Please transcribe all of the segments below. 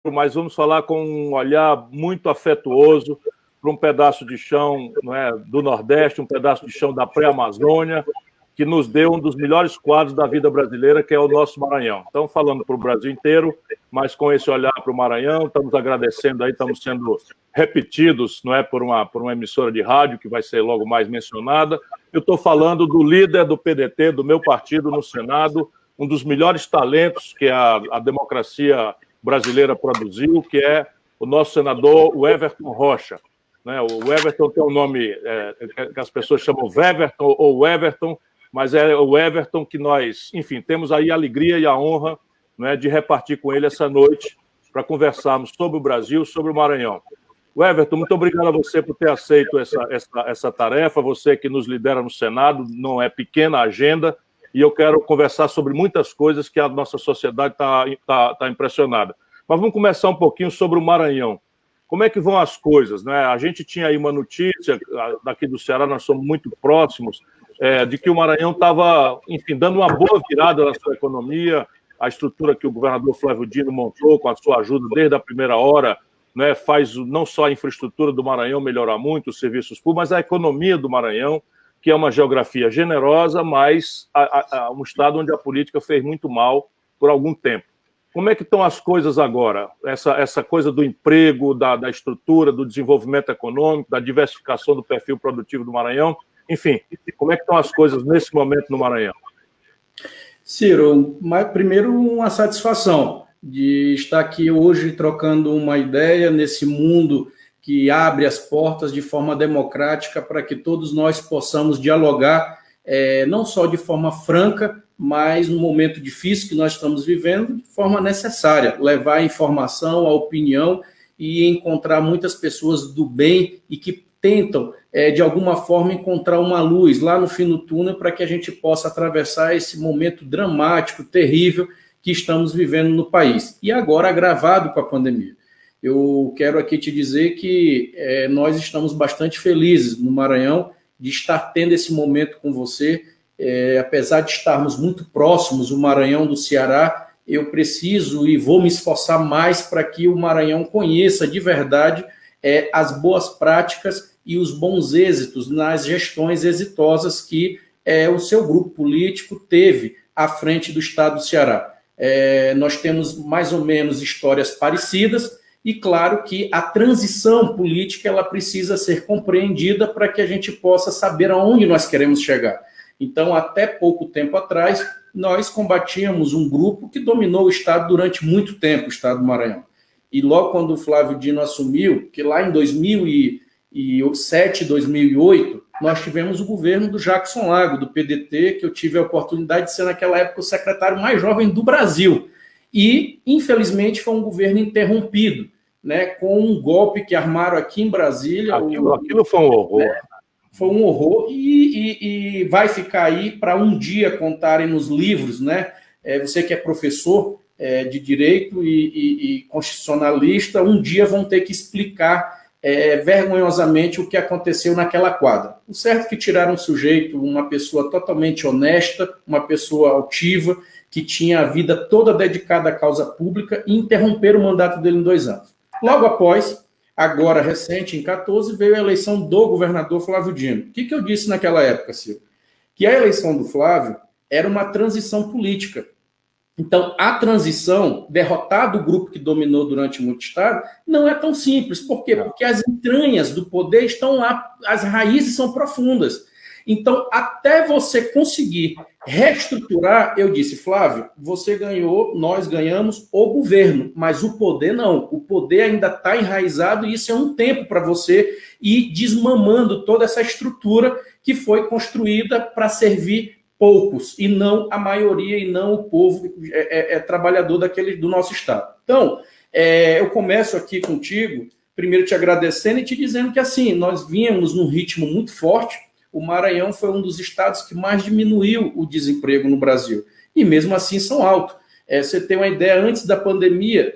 mas vamos falar com um olhar muito afetuoso para um pedaço de chão, não é, do Nordeste, um pedaço de chão da pré-Amazônia, que nos deu um dos melhores quadros da vida brasileira, que é o nosso Maranhão. Então, falando para o Brasil inteiro, mas com esse olhar para o Maranhão, estamos agradecendo aí, estamos sendo repetidos, não é, por uma emissora de rádio, que vai ser logo mais mencionada. Eu estou falando do líder do PDT, do meu partido no Senado, um dos melhores talentos que a democracia brasileira produziu, que é o nosso senador, o Everton Rocha. O Everton tem um nome que as pessoas chamam Weverton ou Everton, mas é o Everton que nós, enfim, temos aí a alegria e a honra, né, de repartir com ele essa noite para conversarmos sobre o Brasil, sobre o Maranhão. O Everton, muito obrigado a você por ter aceito essa tarefa, você que nos lidera no Senado, não é pequena a agenda, e eu quero conversar sobre muitas coisas que a nossa sociedade está impressionada. Mas vamos começar um pouquinho sobre o Maranhão. Como é que vão as coisas, né? A gente tinha aí uma notícia, daqui do Ceará, nós somos muito próximos, de que o Maranhão estava, enfim, dando uma boa virada na sua economia, a estrutura que o governador Flávio Dino montou com a sua ajuda desde a primeira hora, né, faz não só a infraestrutura do Maranhão melhorar muito, os serviços públicos, mas a economia do Maranhão, que é uma geografia generosa, mas um estado onde a política fez muito mal por algum tempo. Como é que estão as coisas agora? Essa coisa do emprego, da estrutura, do desenvolvimento econômico, da diversificação do perfil produtivo do Maranhão, enfim, como é que estão as coisas nesse momento no Maranhão? Ciro, primeiro uma satisfação de estar aqui hoje trocando uma ideia nesse mundo que abre as portas de forma democrática para que todos nós possamos dialogar, não só de forma franca, mas no momento difícil que nós estamos vivendo, de forma necessária, levar a informação, a opinião e encontrar muitas pessoas do bem e que tentam, de alguma forma, encontrar uma luz lá no fim do túnel para que a gente possa atravessar esse momento dramático, terrível que estamos vivendo no país. E agora agravado com a pandemia. Eu quero aqui te dizer que nós estamos bastante felizes no Maranhão de estar tendo esse momento com você. Apesar de estarmos muito próximos, o Maranhão do Ceará, eu preciso e vou me esforçar mais para que o Maranhão conheça de verdade as boas práticas e os bons êxitos nas gestões exitosas que o seu grupo político teve à frente do estado do Ceará. Nós temos mais ou menos histórias parecidas e claro que a transição política ela precisa ser compreendida para que a gente possa saber aonde nós queremos chegar. Então, até pouco tempo atrás, nós combatíamos um grupo que dominou o estado durante muito tempo, o estado do Maranhão. E logo quando o Flávio Dino assumiu, que lá em 2007, 2008, nós tivemos o governo do Jackson Lago, do PDT, que eu tive a oportunidade de ser naquela época o secretário mais jovem do Brasil. E, infelizmente, foi um governo interrompido, né, com um golpe que armaram aqui em Brasília. Aquilo foi um horror. Né, foi um horror e vai ficar aí para um dia contarem nos livros, né? Você que é professor de direito e constitucionalista, um dia vão ter que explicar vergonhosamente o que aconteceu naquela quadra. O certo é que tiraram um sujeito, uma pessoa totalmente honesta, uma pessoa altiva, que tinha a vida toda dedicada à causa pública e interromperam o mandato dele em 2 anos. Logo após, agora recente, em 2014, veio a eleição do governador Flávio Dino. O que eu disse naquela época, Silvio? Que a eleição do Flávio era uma transição política. Então, a transição, derrotado o grupo que dominou durante muito estado, não é tão simples. Por quê? Porque as entranhas do poder estão lá, as raízes são profundas. Então, até você conseguir reestruturar, eu disse, Flávio, você ganhou, nós ganhamos o governo, mas o poder não. O poder ainda está enraizado e isso é um tempo para você ir desmamando toda essa estrutura que foi construída para servir poucos, e não a maioria, e não o povo trabalhador do nosso estado. Então, eu começo aqui contigo, primeiro te agradecendo e te dizendo que assim, nós vínhamos num ritmo muito forte. O Maranhão foi um dos estados que mais diminuiu o desemprego no Brasil. E mesmo assim são altos. Você tem uma ideia, antes da pandemia,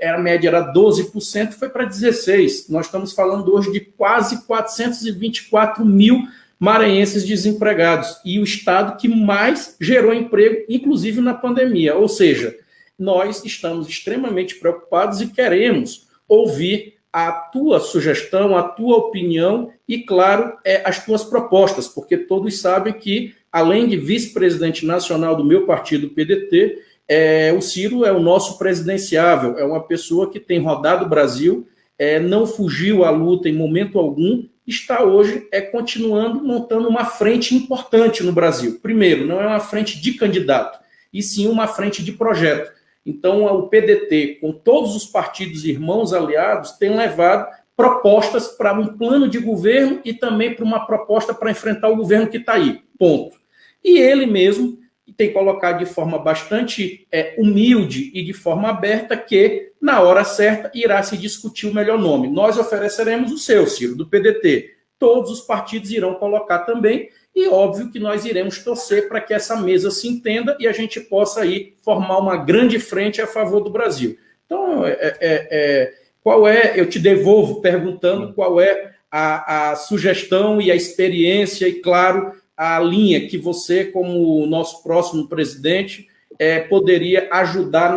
a média era 12%, foi para 16%. Nós estamos falando hoje de quase 424 mil maranhenses desempregados. E o estado que mais gerou emprego, inclusive na pandemia. Ou seja, nós estamos extremamente preocupados e queremos ouvir a tua sugestão, a tua opinião e, claro, as tuas propostas, porque todos sabem que, além de vice-presidente nacional do meu partido, PDT, o Ciro é o nosso presidenciável, é uma pessoa que tem rodado o Brasil, não fugiu à luta em momento algum, está hoje continuando montando uma frente importante no Brasil. Primeiro, não é uma frente de candidato, e sim uma frente de projeto. Então, o PDT, com todos os partidos irmãos aliados, tem levado propostas para um plano de governo e também para uma proposta para enfrentar o governo que está aí, ponto. E ele mesmo tem colocado de forma bastante humilde e de forma aberta que, na hora certa, irá se discutir o melhor nome. Nós ofereceremos o seu, Ciro, do PDT. Todos os partidos irão colocar também, e óbvio que nós iremos torcer para que essa mesa se entenda e a gente possa aí formar uma grande frente a favor do Brasil. Então, eu te devolvo perguntando qual é a sugestão e a experiência e, claro, a linha que você, como o nosso próximo presidente, poderia ajudar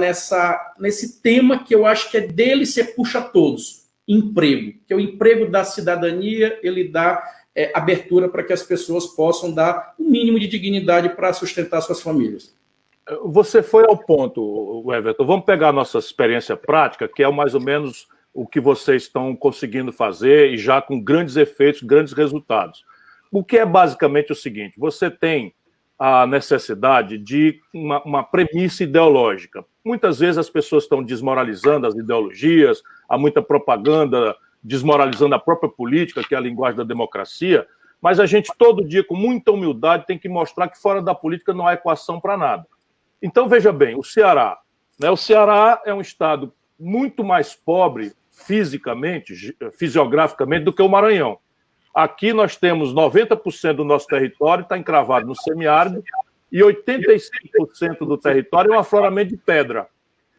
nesse tema que eu acho que dele você puxa todos, emprego. Que o emprego da cidadania, ele dá abertura para que as pessoas possam dar um mínimo de dignidade para sustentar suas famílias. Você foi ao ponto, Everton. Vamos pegar a nossa experiência prática, que é mais ou menos o que vocês estão conseguindo fazer e já com grandes efeitos, grandes resultados. O que é basicamente o seguinte: você tem a necessidade de uma premissa ideológica. Muitas vezes as pessoas estão desmoralizando as ideologias, há muita propaganda desmoralizando a própria política, que é a linguagem da democracia, mas a gente todo dia, com muita humildade, tem que mostrar que fora da política não há equação para nada. Então, veja bem, o Ceará. O Ceará é um estado muito mais pobre fisicamente, fisiograficamente, do que o Maranhão. Aqui nós temos 90% do nosso território está encravado no semiárido e 85% do território é um afloramento de pedra.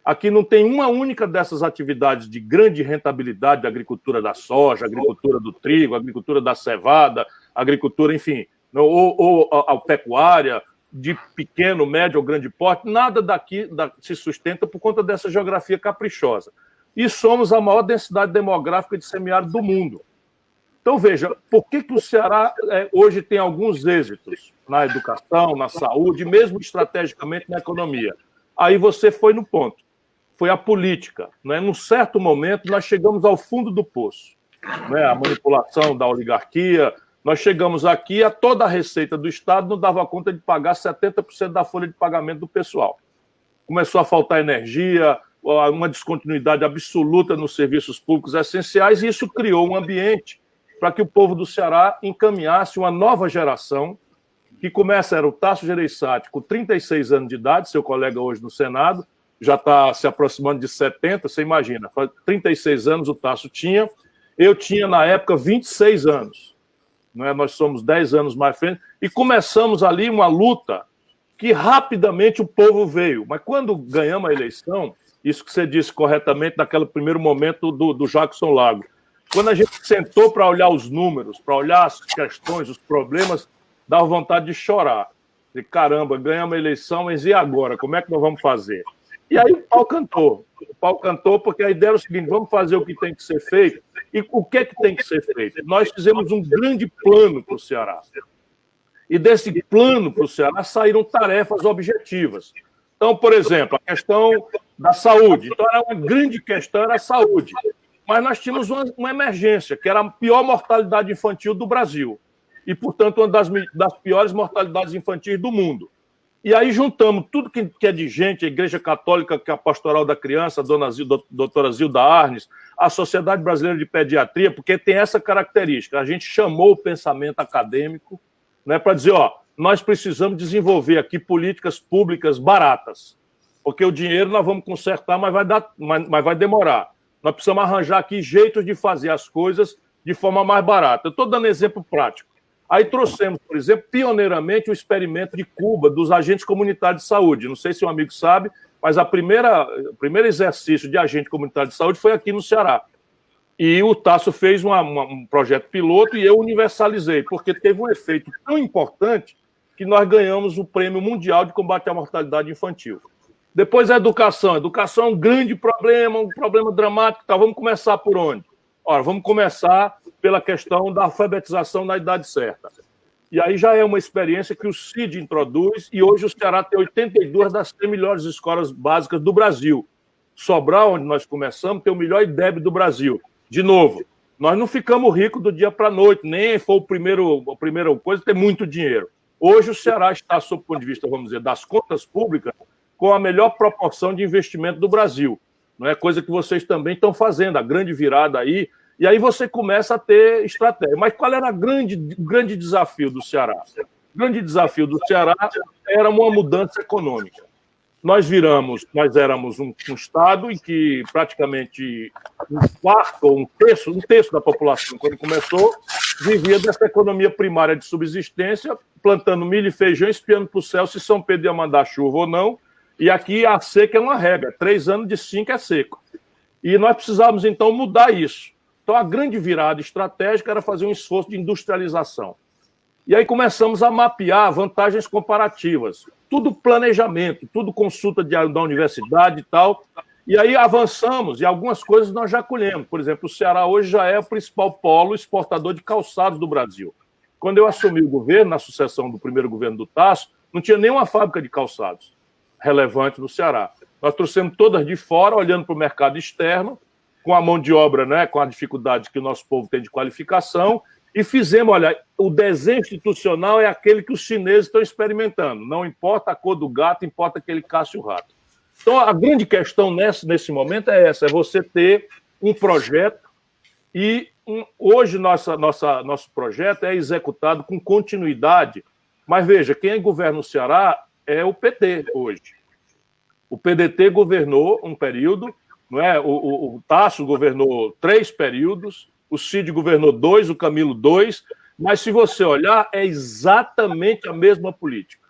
Aqui não tem uma única dessas atividades de grande rentabilidade, da agricultura da soja, agricultura do trigo, agricultura da cevada, agricultura, enfim, ou a pecuária, de pequeno, médio ou grande porte, nada daqui se sustenta por conta dessa geografia caprichosa. E somos a maior densidade demográfica de semiárido do mundo. Então, veja, por que o Ceará hoje tem alguns êxitos na educação, na saúde, mesmo estrategicamente na economia? Aí você foi no ponto. Foi a política. Num certo momento, nós chegamos ao fundo do poço. A manipulação da oligarquia. Nós chegamos aqui, toda a receita do Estado não dava conta de pagar 70% da folha de pagamento do pessoal. Começou a faltar energia, uma descontinuidade absoluta nos serviços públicos essenciais, e isso criou um ambiente para que o povo do Ceará encaminhasse uma nova geração, que era o Tasso Gereissati, com 36 anos de idade, seu colega hoje no Senado, já está se aproximando de 70, você imagina, 36 anos o Tasso tinha, eu tinha na época 26 anos, nós somos 10 anos mais frente, e começamos ali uma luta que rapidamente o povo veio, mas quando ganhamos a eleição, isso que você disse corretamente naquele primeiro momento do Jackson Lago, quando a gente sentou para olhar os números, para olhar as questões, os problemas, dava vontade de chorar. De caramba, ganhamos a eleição, mas e agora? Como é que nós vamos fazer? E aí o pau cantou. O pau cantou porque a ideia era o seguinte: vamos fazer o que tem que ser feito. E o que tem que ser feito? Nós fizemos um grande plano para o Ceará. E desse plano para o Ceará saíram tarefas objetivas. Então, por exemplo, a questão da saúde. Então, era uma grande questão, era a saúde. Mas nós tínhamos uma emergência, que era a pior mortalidade infantil do Brasil. E, portanto, uma das piores mortalidades infantis do mundo. E aí juntamos tudo que é de gente, a Igreja Católica, que é a Pastoral da Criança, a doutora Zilda Arnes, a Sociedade Brasileira de Pediatria, porque tem essa característica. A gente chamou o pensamento acadêmico, para dizer, nós precisamos desenvolver aqui políticas públicas baratas, porque o dinheiro nós vamos consertar, mas vai demorar. Nós precisamos arranjar aqui jeitos de fazer as coisas de forma mais barata. Eu estou dando exemplo prático. Aí trouxemos, por exemplo, pioneiramente o experimento de Cuba dos agentes comunitários de saúde. Não sei se o amigo sabe, mas o primeiro exercício de agente comunitário de saúde foi aqui no Ceará. E o Tasso fez um projeto piloto e eu universalizei, porque teve um efeito tão importante que nós ganhamos o Prêmio Mundial de Combate à Mortalidade Infantil. Depois a educação. A educação é um grande problema, um problema dramático. Tá, vamos começar por onde? Ora, vamos começar pela questão da alfabetização na idade certa. E aí já é uma experiência que o CID introduz, e hoje o Ceará tem 82 das 100 melhores escolas básicas do Brasil. Sobral, onde nós começamos, tem o melhor IDEB do Brasil. De novo, nós não ficamos ricos do dia para a noite, nem foi a primeira coisa ter muito dinheiro. Hoje o Ceará está, sob o ponto de vista, vamos dizer, das contas públicas, com a melhor proporção de investimento do Brasil. Não é coisa que vocês também estão fazendo, a grande virada aí, e aí você começa a ter estratégia. Mas qual era o grande desafio do Ceará? O grande desafio do Ceará era uma mudança econômica. Nós éramos um estado em que praticamente um quarto ou um terço da população, quando começou, vivia dessa economia primária de subsistência, plantando milho e feijão, espiando para o céu se São Pedro ia mandar chuva ou não. E aqui a seca é uma regra, 3 anos de 5 é seco. E nós precisávamos, então, mudar isso. Então, a grande virada estratégica era fazer um esforço de industrialização. E aí começamos a mapear vantagens comparativas. Tudo planejamento, tudo consulta da universidade e tal. E aí avançamos e algumas coisas nós já colhemos. Por exemplo, o Ceará hoje já é o principal polo exportador de calçados do Brasil. Quando eu assumi o governo, na sucessão do primeiro governo do Tasso, não tinha nenhuma fábrica de calçados relevante no Ceará. Nós trouxemos todas de fora, olhando para o mercado externo, com a mão de obra, né, com a dificuldade que o nosso povo tem de qualificação, e fizemos, olha, o desenho institucional é aquele que os chineses estão experimentando. Não importa a cor do gato, importa que ele casse o rato. Então, a grande questão nesse momento é essa, é você ter um projeto e hoje nosso projeto é executado com continuidade, mas veja, quem governa o Ceará é o PT hoje. O PDT governou um período, não é? O Tasso governou 3 períodos, o Cid governou 2, o Camilo 2, mas se você olhar, é exatamente a mesma política.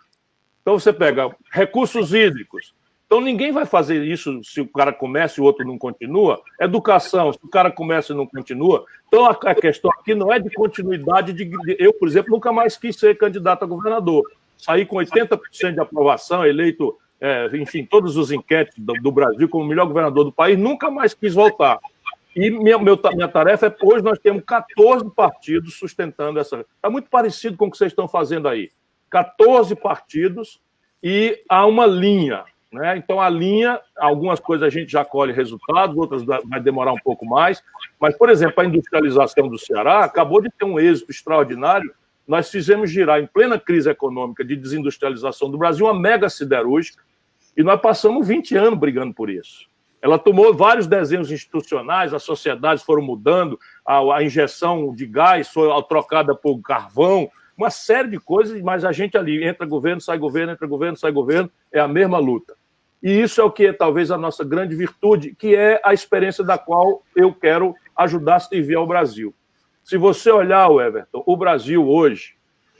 Então você pega recursos hídricos. Então ninguém vai fazer isso se o cara começa e o outro não continua. Educação, se o cara começa e não continua. Então a questão aqui não é de continuidade. Eu, por exemplo, nunca mais quis ser candidato a governador. Saí com 80% de aprovação, eleito, enfim, todos os enquetes do Brasil como o melhor governador do país, nunca mais quis voltar. E minha tarefa é, hoje nós temos 14 partidos sustentando essa... Está muito parecido com o que vocês estão fazendo aí. 14 partidos e há uma linha, né? Então, a linha, algumas coisas a gente já colhe resultados, outras vai demorar um pouco mais, mas, por exemplo, a industrialização do Ceará acabou de ter um êxito extraordinário. Nós fizemos girar, em plena crise econômica de desindustrialização do Brasil, uma mega siderúrgica, e nós passamos 20 anos brigando por isso. Ela tomou vários desenhos institucionais, as sociedades foram mudando, a injeção de gás foi trocada por carvão, uma série de coisas, mas a gente ali, entra governo, sai governo, entra governo, sai governo, é a mesma luta. E isso é o que é talvez a nossa grande virtude, que é a experiência da qual eu quero ajudar a servir ao Brasil. Se você olhar, Everton, o Brasil hoje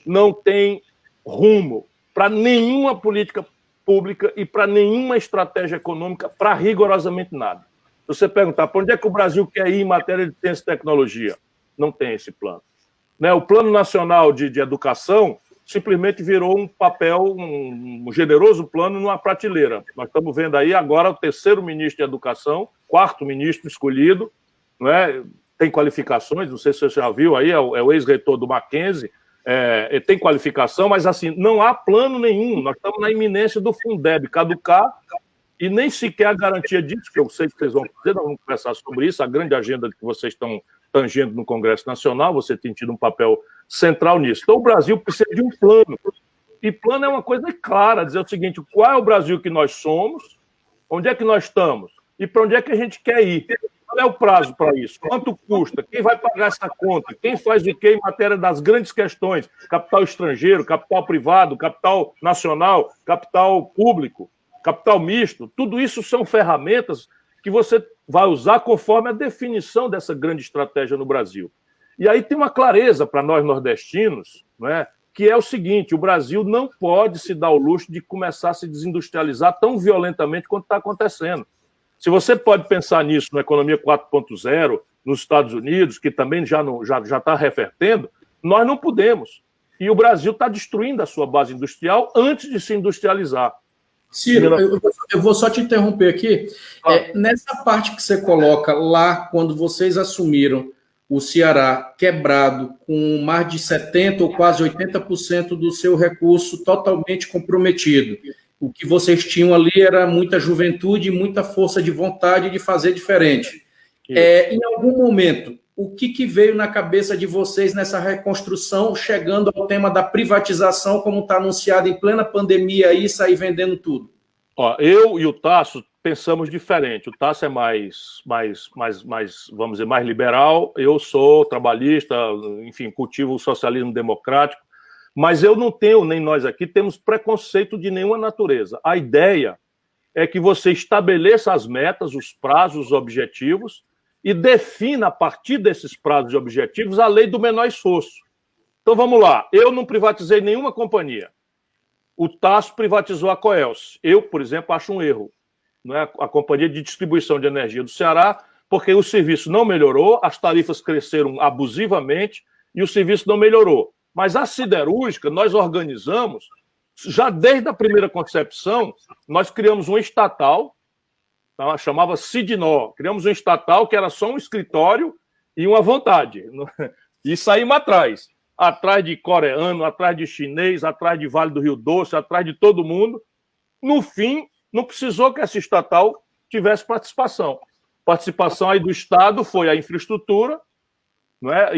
não tem rumo para nenhuma política pública e para nenhuma estratégia econômica, para rigorosamente nada. Se você perguntar para onde é que o Brasil quer ir em matéria de ciência e tecnologia, não tem esse plano. Né? O Plano Nacional de Educação simplesmente virou um papel, um generoso plano numa prateleira. Nós estamos vendo aí agora o 3º ministro de Educação, 4º ministro escolhido, não é? Tem qualificações, não sei se você já viu aí, é o ex-reitor do Mackenzie, tem qualificação, mas assim, não há plano nenhum. Nós estamos na iminência do Fundeb caducar e nem sequer a garantia disso, que eu sei que vocês vão fazer, nós vamos conversar sobre isso, a grande agenda que vocês estão tangendo no Congresso Nacional, você tem tido um papel central nisso. Então, o Brasil precisa de um plano. E plano é uma coisa clara, dizer o seguinte, qual é o Brasil que nós somos, onde é que nós estamos e para onde é que a gente quer ir. Qual é o prazo para isso? Quanto custa? Quem vai pagar essa conta? Quem faz o quê em matéria das grandes questões? Capital estrangeiro, capital privado, capital nacional, capital público, capital misto. Tudo isso são ferramentas que você vai usar conforme a definição dessa grande estratégia no Brasil. E aí tem uma clareza para nós nordestinos, não é? Que é o seguinte, o Brasil não pode se dar o luxo de começar a se desindustrializar tão violentamente quanto está acontecendo. Se você pode pensar nisso na economia 4.0, nos Estados Unidos, que também já está revertendo, nós não podemos. E o Brasil está destruindo a sua base industrial antes de se industrializar. Ciro, eu vou só te interromper aqui. Nessa parte que você coloca lá, quando vocês assumiram o Ceará quebrado, com mais de 70% ou quase 80% do seu recurso totalmente comprometido, o que vocês tinham ali era muita juventude e muita força de vontade de fazer diferente. Em algum momento, o que veio na cabeça de vocês nessa reconstrução, chegando ao tema da privatização, como está anunciado em plena pandemia aí, sair vendendo tudo? Eu e o Tasso pensamos diferente. O Tasso é mais, vamos dizer, mais liberal. Eu sou trabalhista, enfim, cultivo o socialismo democrático. Mas eu não tenho, nem nós aqui, temos preconceito de nenhuma natureza. A ideia é que você estabeleça as metas, os prazos, os objetivos, e defina, a partir desses prazos e objetivos, a lei do menor esforço. Então, vamos lá. Eu não privatizei nenhuma companhia. O Tasso privatizou a Coelce. Eu, por exemplo, acho um erro. Não é? A Companhia de Distribuição de Energia do Ceará, porque o serviço não melhorou, as tarifas cresceram abusivamente e o serviço não melhorou. Mas a siderúrgica, nós organizamos, já desde a primeira concepção, nós criamos um estatal, tá? Chamava Sidnó. Criamos um estatal que era só um escritório e uma vontade. E saímos atrás de coreano, atrás de chinês, atrás de Vale do Rio Doce, atrás de todo mundo. No fim, não precisou que essa estatal tivesse participação. Participação aí do Estado foi a infraestrutura, não é?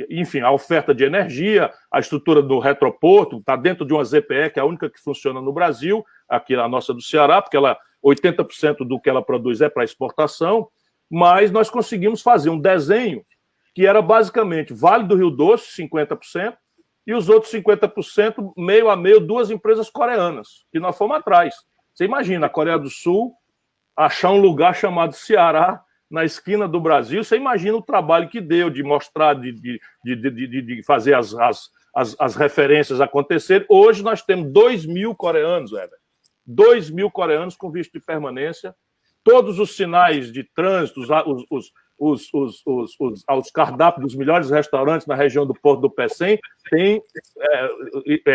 Enfim, a oferta de energia, a estrutura do retroporto, está dentro de uma ZPE, que é a única que funciona no Brasil, aqui a nossa do Ceará, porque 80% do que ela produz é para exportação, mas nós conseguimos fazer um desenho que era basicamente Vale do Rio Doce, 50%, e os outros 50%, meio a meio, duas empresas coreanas, que nós fomos atrás. Você imagina, a Coreia do Sul achar um lugar chamado Ceará, na esquina do Brasil, você imagina o trabalho que deu de mostrar, de fazer as referências acontecerem. Hoje nós temos 2.000 coreanos, 2.000 coreanos com visto de permanência, todos os sinais de trânsito, os cardápios dos melhores restaurantes na região do Porto do Pecém tem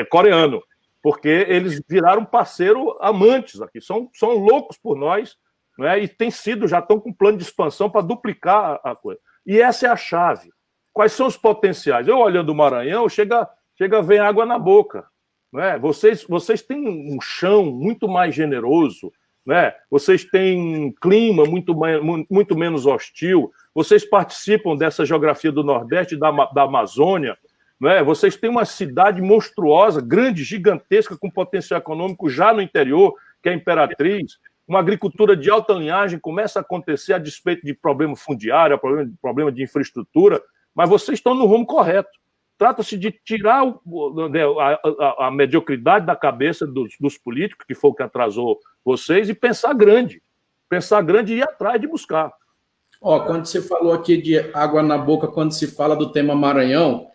coreano, porque eles viraram parceiro amantes aqui, são loucos por nós, não é? E já estão com plano de expansão para duplicar a coisa. E essa é a chave. Quais são os potenciais? Eu olhando o Maranhão, chega a ver água na boca. Não é? Vocês têm um chão muito mais generoso, né? Vocês têm um clima muito menos hostil, vocês participam dessa geografia do Nordeste, da Amazônia, né? Vocês têm uma cidade monstruosa, grande, gigantesca, com potencial econômico já no interior, que é a Imperatriz. Uma agricultura de alta linhagem começa a acontecer a despeito de problema fundiário, problema de infraestrutura, mas vocês estão no rumo correto. Trata-se de tirar a mediocridade da cabeça dos políticos, que foi o que atrasou vocês, e pensar grande e ir atrás de buscar. Quando você falou aqui de água na boca, quando se fala do tema Maranhão,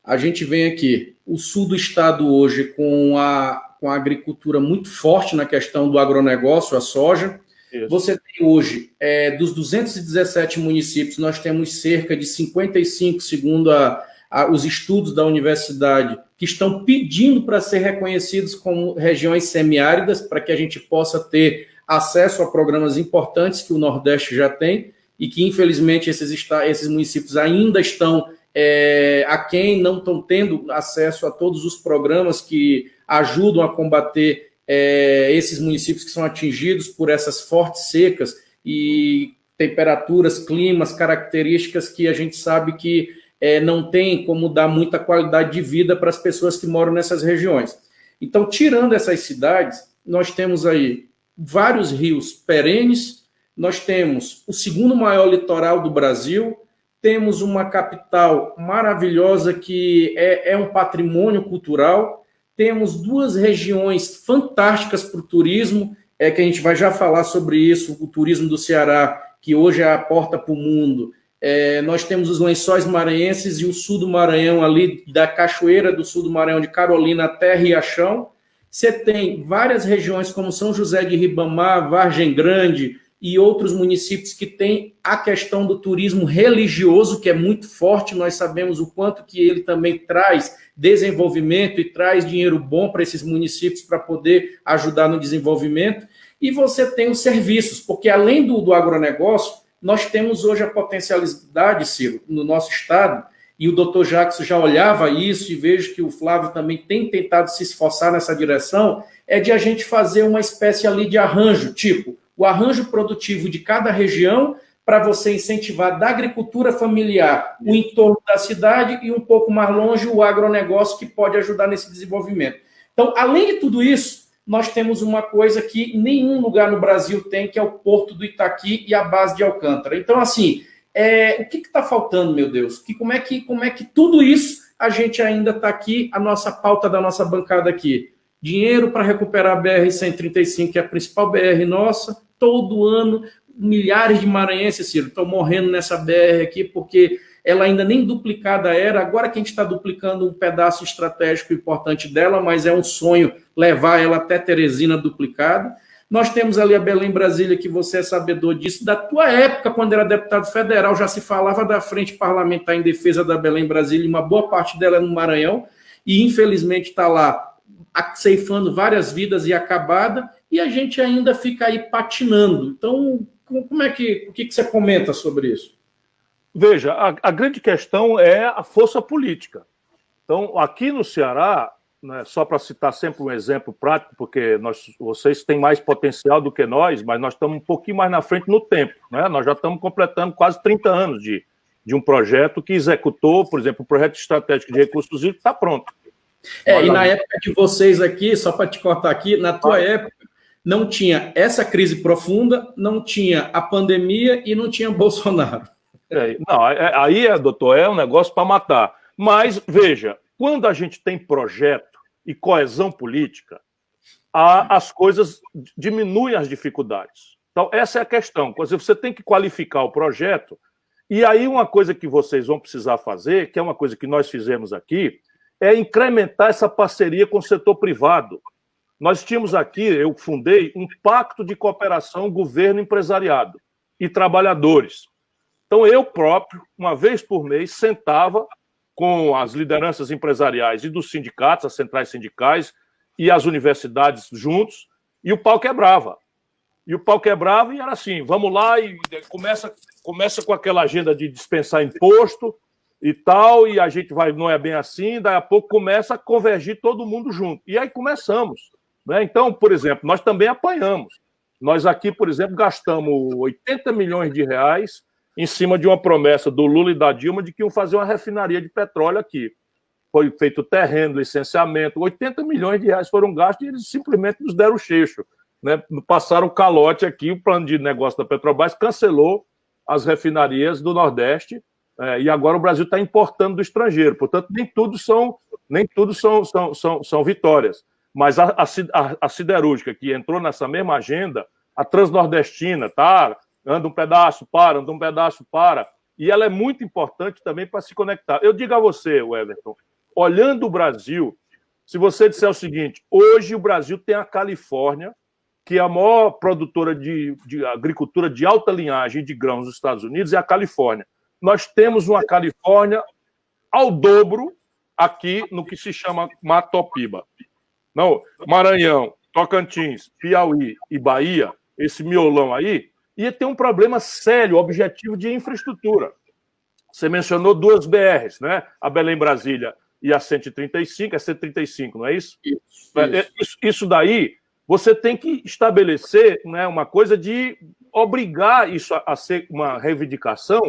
a gente vem aqui, o sul do estado hoje com a agricultura muito forte na questão do agronegócio, a soja. Isso. Você tem hoje, dos 217 municípios, nós temos cerca de 55, segundo os estudos da universidade, que estão pedindo para ser reconhecidos como regiões semiáridas, para que a gente possa ter acesso a programas importantes que o Nordeste já tem, e que, infelizmente, esses municípios ainda estão aquém, não estão tendo acesso a todos os programas que ajudam a combater esses municípios que são atingidos por essas fortes secas e temperaturas, climas, características que a gente sabe que não tem como dar muita qualidade de vida para as pessoas que moram nessas regiões. Então, tirando essas cidades, nós temos aí vários rios perenes, nós temos o segundo maior litoral do Brasil, temos uma capital maravilhosa que é um patrimônio cultural, temos duas regiões fantásticas para o turismo, que a gente vai já falar sobre isso, o turismo do Ceará, que hoje é a porta para o mundo. Nós temos os Lençóis Maranhenses e o sul do Maranhão, ali da Cachoeira do sul do Maranhão, de Carolina até Riachão. Você tem várias regiões como São José de Ribamar, Vargem Grande, e outros municípios que têm a questão do turismo religioso, que é muito forte, nós sabemos o quanto que ele também traz desenvolvimento e traz dinheiro bom para esses municípios para poder ajudar no desenvolvimento, e você tem os serviços, porque além do agronegócio, nós temos hoje a potencialidade, Ciro, no nosso estado, e o doutor Jackson já olhava isso, e vejo que o Flávio também tem tentado se esforçar nessa direção, é de a gente fazer uma espécie ali de arranjo, tipo, o arranjo produtivo de cada região para você incentivar da agricultura familiar o entorno da cidade e um pouco mais longe o agronegócio que pode ajudar nesse desenvolvimento. Então, além de tudo isso, nós temos uma coisa que nenhum lugar no Brasil tem, que é o Porto do Itaqui e a base de Alcântara. Então, assim, o que está faltando, meu Deus? Como é que tudo isso a gente ainda está aqui, a nossa pauta da nossa bancada aqui? Dinheiro para recuperar a BR-135, que é a principal BR nossa. Todo ano, milhares de maranhenses, Ciro, estão morrendo nessa BR aqui, porque ela ainda nem duplicada era. Agora que a gente está duplicando um pedaço estratégico importante dela, mas é um sonho levar ela até Teresina duplicada. Nós temos ali a Belém-Brasília, que você é sabedor disso. Da tua época, quando era deputado federal, já se falava da Frente Parlamentar em Defesa da Belém-Brasília, e uma boa parte dela é no Maranhão, e infelizmente está lá ceifando várias vidas e acabada, e a gente ainda fica aí patinando. Então, o que você comenta sobre isso? Veja, a grande questão é a força política. Então, aqui no Ceará, né, só para citar sempre um exemplo prático, porque vocês têm mais potencial do que nós, mas nós estamos um pouquinho mais na frente no tempo. Né? Nós já estamos completando quase 30 anos de um projeto que executou, por exemplo, o projeto estratégico de recursos hídricos está pronto. E na época de vocês aqui, só para te cortar aqui, na tua época, não tinha essa crise profunda, não tinha a pandemia e não tinha Bolsonaro. Aí, doutor, é um negócio para matar. Mas, veja, quando a gente tem projeto e coesão política, as coisas diminuem as dificuldades. Então, essa é a questão. Você tem que qualificar o projeto, e aí uma coisa que vocês vão precisar fazer, que é uma coisa que nós fizemos aqui, é incrementar essa parceria com o setor privado. Nós tínhamos aqui, eu fundei, um pacto de cooperação governo-empresariado e trabalhadores. Então, eu próprio, uma vez por mês, sentava com as lideranças empresariais e dos sindicatos, as centrais sindicais e as universidades juntos, e o pau quebrava. E era assim, vamos lá, e começa com aquela agenda de dispensar imposto e tal, e a gente vai, não é bem assim, daí a pouco começa a convergir todo mundo junto. E aí começamos. Né? Então, por exemplo, nós também apanhamos. Nós aqui, por exemplo, gastamos 80 milhões de reais em cima de uma promessa do Lula e da Dilma de que iam fazer uma refinaria de petróleo aqui. Foi feito terreno, licenciamento, 80 milhões de reais foram gastos e eles simplesmente nos deram o cheixo. Né? Passaram o calote aqui, o plano de negócio da Petrobras cancelou as refinarias do Nordeste, e agora o Brasil está importando do estrangeiro. Portanto, nem tudo são vitórias. Mas a siderúrgica, que entrou nessa mesma agenda, a transnordestina, tá? Anda um pedaço, para, anda um pedaço, para. E ela é muito importante também para se conectar. Eu digo a você, Everton, olhando o Brasil, se você disser o seguinte, hoje o Brasil tem a Califórnia, que é a maior produtora de agricultura de alta linhagem de grãos dos Estados Unidos, é a Califórnia. Nós temos uma Califórnia ao dobro aqui no que se chama Matopiba. Não, Maranhão, Tocantins, Piauí e Bahia, esse miolão aí, ia ter um problema sério, objetivo de infraestrutura. Você mencionou duas BRs, né? A Belém-Brasília e a 135, a 135, não é isso? Isso daí, você tem que estabelecer, né, uma coisa de obrigar isso a ser uma reivindicação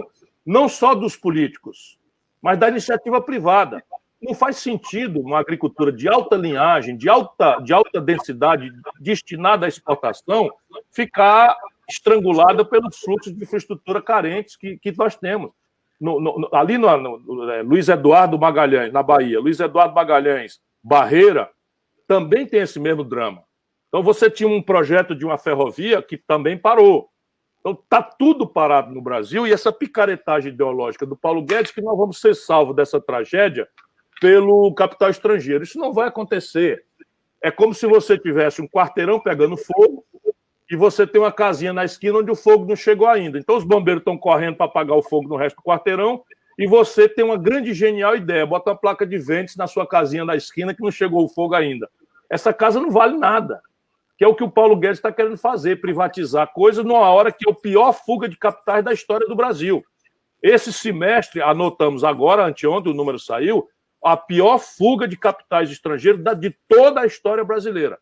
não só dos políticos, mas da iniciativa privada. Não faz sentido uma agricultura de alta linhagem, de alta densidade, destinada à exportação, ficar estrangulada pelos fluxos de infraestrutura carentes que nós temos. Ali no Luiz Eduardo Magalhães, na Bahia, Luiz Eduardo Magalhães, Barreira, também tem esse mesmo drama. Então, você tinha um projeto de uma ferrovia que também parou. Então, está tudo parado no Brasil, e essa picaretagem ideológica do Paulo Guedes, que nós vamos ser salvos dessa tragédia pelo capital estrangeiro. Isso não vai acontecer. É como se você tivesse um quarteirão pegando fogo, e você tem uma casinha na esquina onde o fogo não chegou ainda. Então os bombeiros estão correndo para apagar o fogo no resto do quarteirão e você tem uma grande e genial ideia, bota uma placa de ventos na sua casinha na esquina que não chegou o fogo ainda. Essa casa não vale nada, que é o que o Paulo Guedes está querendo fazer, privatizar coisas numa hora que é a pior fuga de capitais da história do Brasil. Esse semestre, anotamos agora, anteontem o número saiu, a pior fuga de capitais estrangeiros de toda a história brasileira.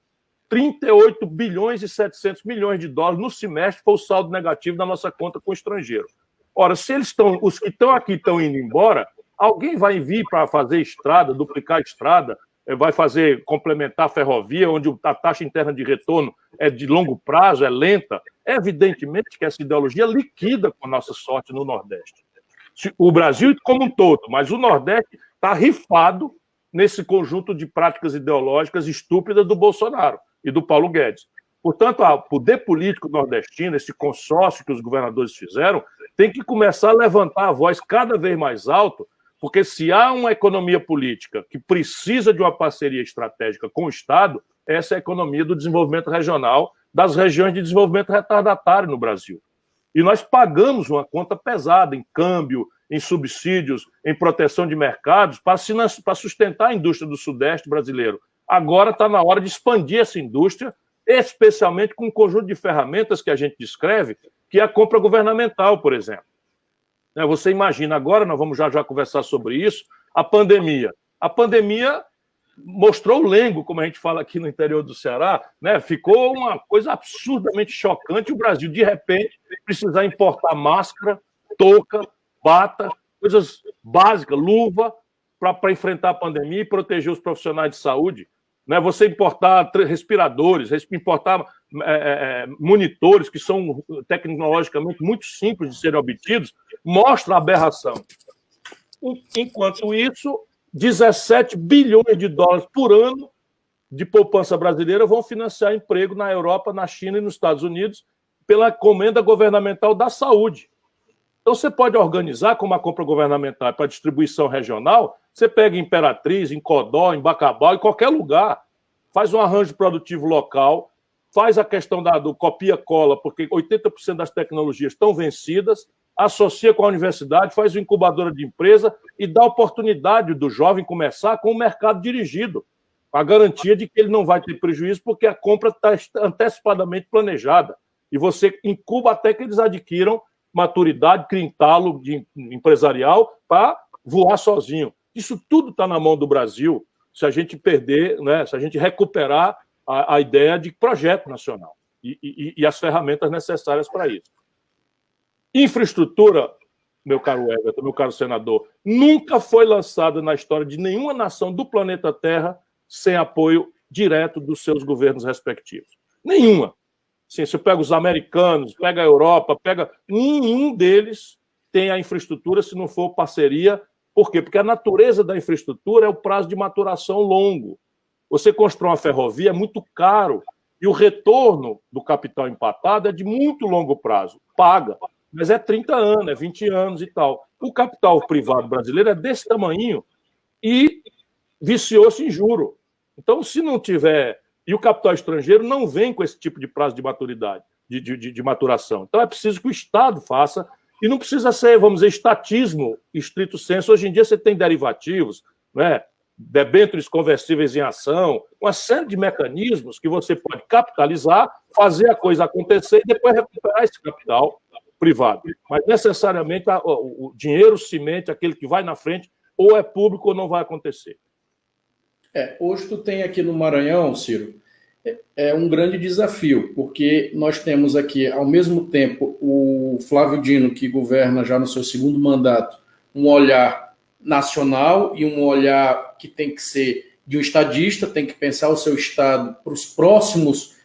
38 bilhões e 700 milhões de dólares no semestre foi o saldo negativo da nossa conta com o estrangeiro. Ora, se os que estão aqui estão indo embora, alguém vai vir para fazer estrada, duplicar estrada, vai complementar a ferrovia, onde a taxa interna de retorno é de longo prazo, é lenta. Evidentemente que essa ideologia liquida com a nossa sorte no Nordeste. O Brasil como um todo, mas o Nordeste está rifado nesse conjunto de práticas ideológicas estúpidas do Bolsonaro e do Paulo Guedes. Portanto, o poder político nordestino, esse consórcio que os governadores fizeram, tem que começar a levantar a voz cada vez mais alto, porque se há uma economia política que precisa de uma parceria estratégica com o Estado, essa é a economia do desenvolvimento regional das regiões de desenvolvimento retardatário no Brasil. E nós pagamos uma conta pesada em câmbio, em subsídios, em proteção de mercados para sustentar a indústria do Sudeste brasileiro. Agora está na hora de expandir essa indústria, especialmente com um conjunto de ferramentas que a gente descreve, que é a compra governamental, por exemplo. Você imagina, agora nós vamos já conversar sobre isso, a pandemia. A pandemia mostrou o lengo, como a gente fala aqui no interior do Ceará, né? Ficou uma coisa absurdamente chocante o Brasil, de repente, precisar importar máscara, touca, bata, coisas básicas, luva, para enfrentar a pandemia e proteger os profissionais de saúde. Né? Você importar respiradores, importar monitores, que são tecnologicamente muito simples de serem obtidos, mostra a aberração. Enquanto isso, 17 bilhões de dólares por ano de poupança brasileira vão financiar emprego na Europa, na China e nos Estados Unidos pela encomenda governamental da saúde. Então, você pode organizar como a compra governamental para distribuição regional, você pega em Imperatriz, em Codó, em Bacabal, em qualquer lugar, faz um arranjo produtivo local, faz a questão do copia-cola, porque 80% das tecnologias estão vencidas, associa com a universidade, faz uma incubadora de empresa e dá oportunidade do jovem começar com o mercado dirigido, a garantia de que ele não vai ter prejuízo porque a compra está antecipadamente planejada. E você incuba até que eles adquiram maturidade, crintalo empresarial para voar sozinho. Isso tudo está na mão do Brasil, se a gente perder, né, se a gente recuperar a ideia de projeto nacional e as ferramentas necessárias para isso. Infraestrutura, meu caro Everton, meu caro senador, nunca foi lançada na história de nenhuma nação do planeta Terra sem apoio direto dos seus governos respectivos. Nenhuma. Sim, você pega os americanos, pega a Europa, nenhum deles tem a infraestrutura se não for parceria. Por quê? Porque a natureza da infraestrutura é o prazo de maturação longo. Você constrói uma ferrovia é muito caro e o retorno do capital empatado é de muito longo prazo. Paga, mas é 30 anos, é 20 anos e tal. O capital privado brasileiro é desse tamanho e viciou-se em juro. Então, se não tiver... E o capital estrangeiro não vem com esse tipo de prazo de maturidade, de maturação. Então, é preciso que o Estado faça, e não precisa ser, vamos dizer, estatismo estrito senso. Hoje em dia você tem derivativos, né? Debêntures conversíveis em ação, uma série de mecanismos que você pode capitalizar, fazer a coisa acontecer e depois recuperar esse capital privado. Mas, necessariamente, o dinheiro cimente, aquele que vai na frente, ou é público ou não vai acontecer. Hoje tu tem aqui no Maranhão, Ciro, um grande desafio, porque nós temos aqui, ao mesmo tempo, o Flávio Dino, que governa já no seu segundo mandato, um olhar nacional e um olhar que tem que ser de um estadista, tem que pensar o seu estado para os próximos,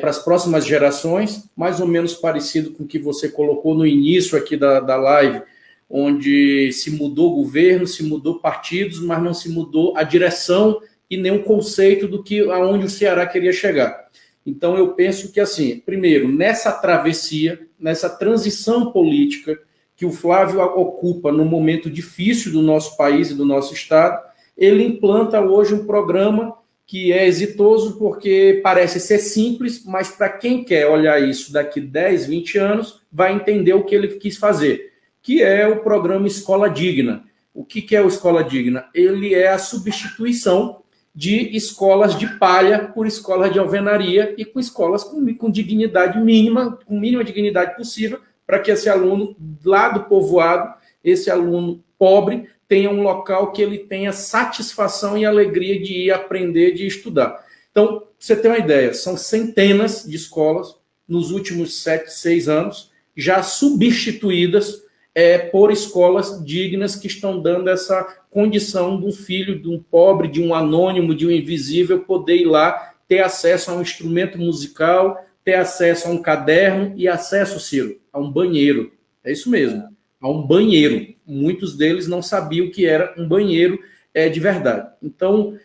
para as próximas gerações, mais ou menos parecido com o que você colocou no início aqui da live, onde se mudou o governo, se mudou partidos, mas não se mudou a direção e nem o conceito do que aonde o Ceará queria chegar. Então, eu penso que, assim, primeiro, nessa travessia, nessa transição política que o Flávio ocupa num momento difícil do nosso país e do nosso estado, ele implanta hoje um programa que é exitoso porque parece ser simples, mas para quem quer olhar isso daqui 10, 20 anos, vai entender o que ele quis fazer, que é o programa Escola Digna. O que é o Escola Digna? Ele é a substituição de escolas de palha por escolas de alvenaria e com escolas com dignidade mínima, com mínima dignidade possível, para que esse aluno lá do povoado, esse aluno pobre, tenha um local que ele tenha satisfação e alegria de ir aprender, de estudar. Então, pra você ter uma ideia, são centenas de escolas nos últimos 7, 6 anos já substituídas por escolas dignas que estão dando essa condição de um filho, de um pobre, de um anônimo, de um invisível, poder ir lá, ter acesso a um instrumento musical, ter acesso a um caderno e acesso, Ciro, a um banheiro. É isso mesmo, a um banheiro. Muitos deles não sabiam o que era um banheiro de verdade. Então,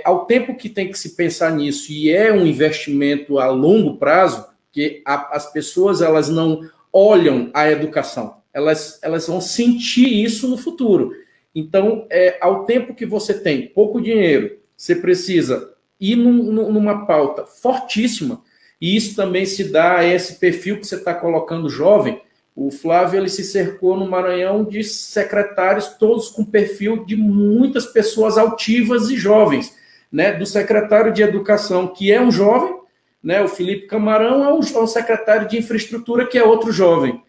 ao tempo que tem que se pensar nisso, e é um investimento a longo prazo, que as pessoas elas não olham a educação, elas vão sentir isso no futuro. Então, ao tempo que você tem pouco dinheiro, você precisa ir numa pauta fortíssima, e isso também se dá a esse perfil que você está colocando jovem. O Flávio ele se cercou no Maranhão de secretários, todos com perfil de muitas pessoas altivas e jovens, né? Do secretário de Educação, que é um jovem, né? O Felipe Camarão é um secretário de Infraestrutura, que é outro jovem,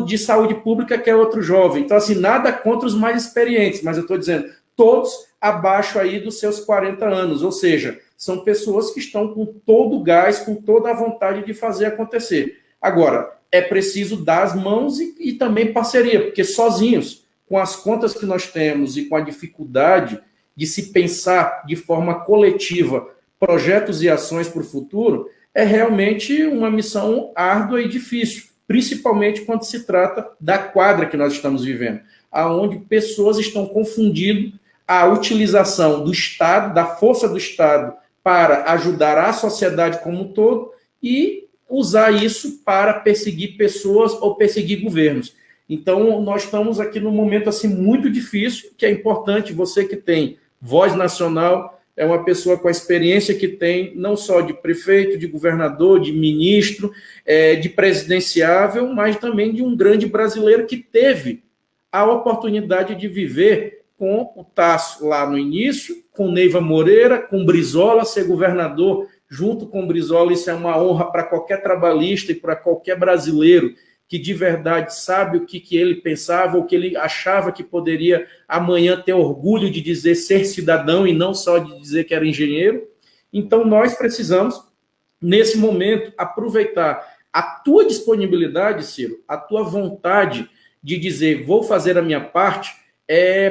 de Saúde Pública, que é outro jovem. Então, assim, nada contra os mais experientes, mas eu estou dizendo, todos abaixo aí dos seus 40 anos, ou seja, são pessoas que estão com todo o gás, com toda a vontade de fazer acontecer. Agora, é preciso dar as mãos e também parceria, porque sozinhos, com as contas que nós temos e com a dificuldade de se pensar de forma coletiva projetos e ações para o futuro, é realmente uma missão árdua e difícil, principalmente quando se trata da quadra que nós estamos vivendo, aonde pessoas estão confundindo a utilização do Estado, da força do Estado, para ajudar a sociedade como um todo e usar isso para perseguir pessoas ou perseguir governos. Então, nós estamos aqui num momento assim, muito difícil, que é importante, você que tem voz nacional, é uma pessoa com a experiência que tem, não só de prefeito, de governador, de ministro, de presidenciável, mas também de um grande brasileiro que teve a oportunidade de viver com o Tasso lá no início, com Neiva Moreira, com Brizola, ser governador junto com o Brizola. Isso é uma honra para qualquer trabalhista e para qualquer brasileiro que de verdade sabe o que ele pensava, o que ele achava que poderia amanhã ter orgulho de dizer ser cidadão e não só de dizer que era engenheiro. Então, nós precisamos, nesse momento, aproveitar a tua disponibilidade, Ciro, a tua vontade de dizer vou fazer a minha parte,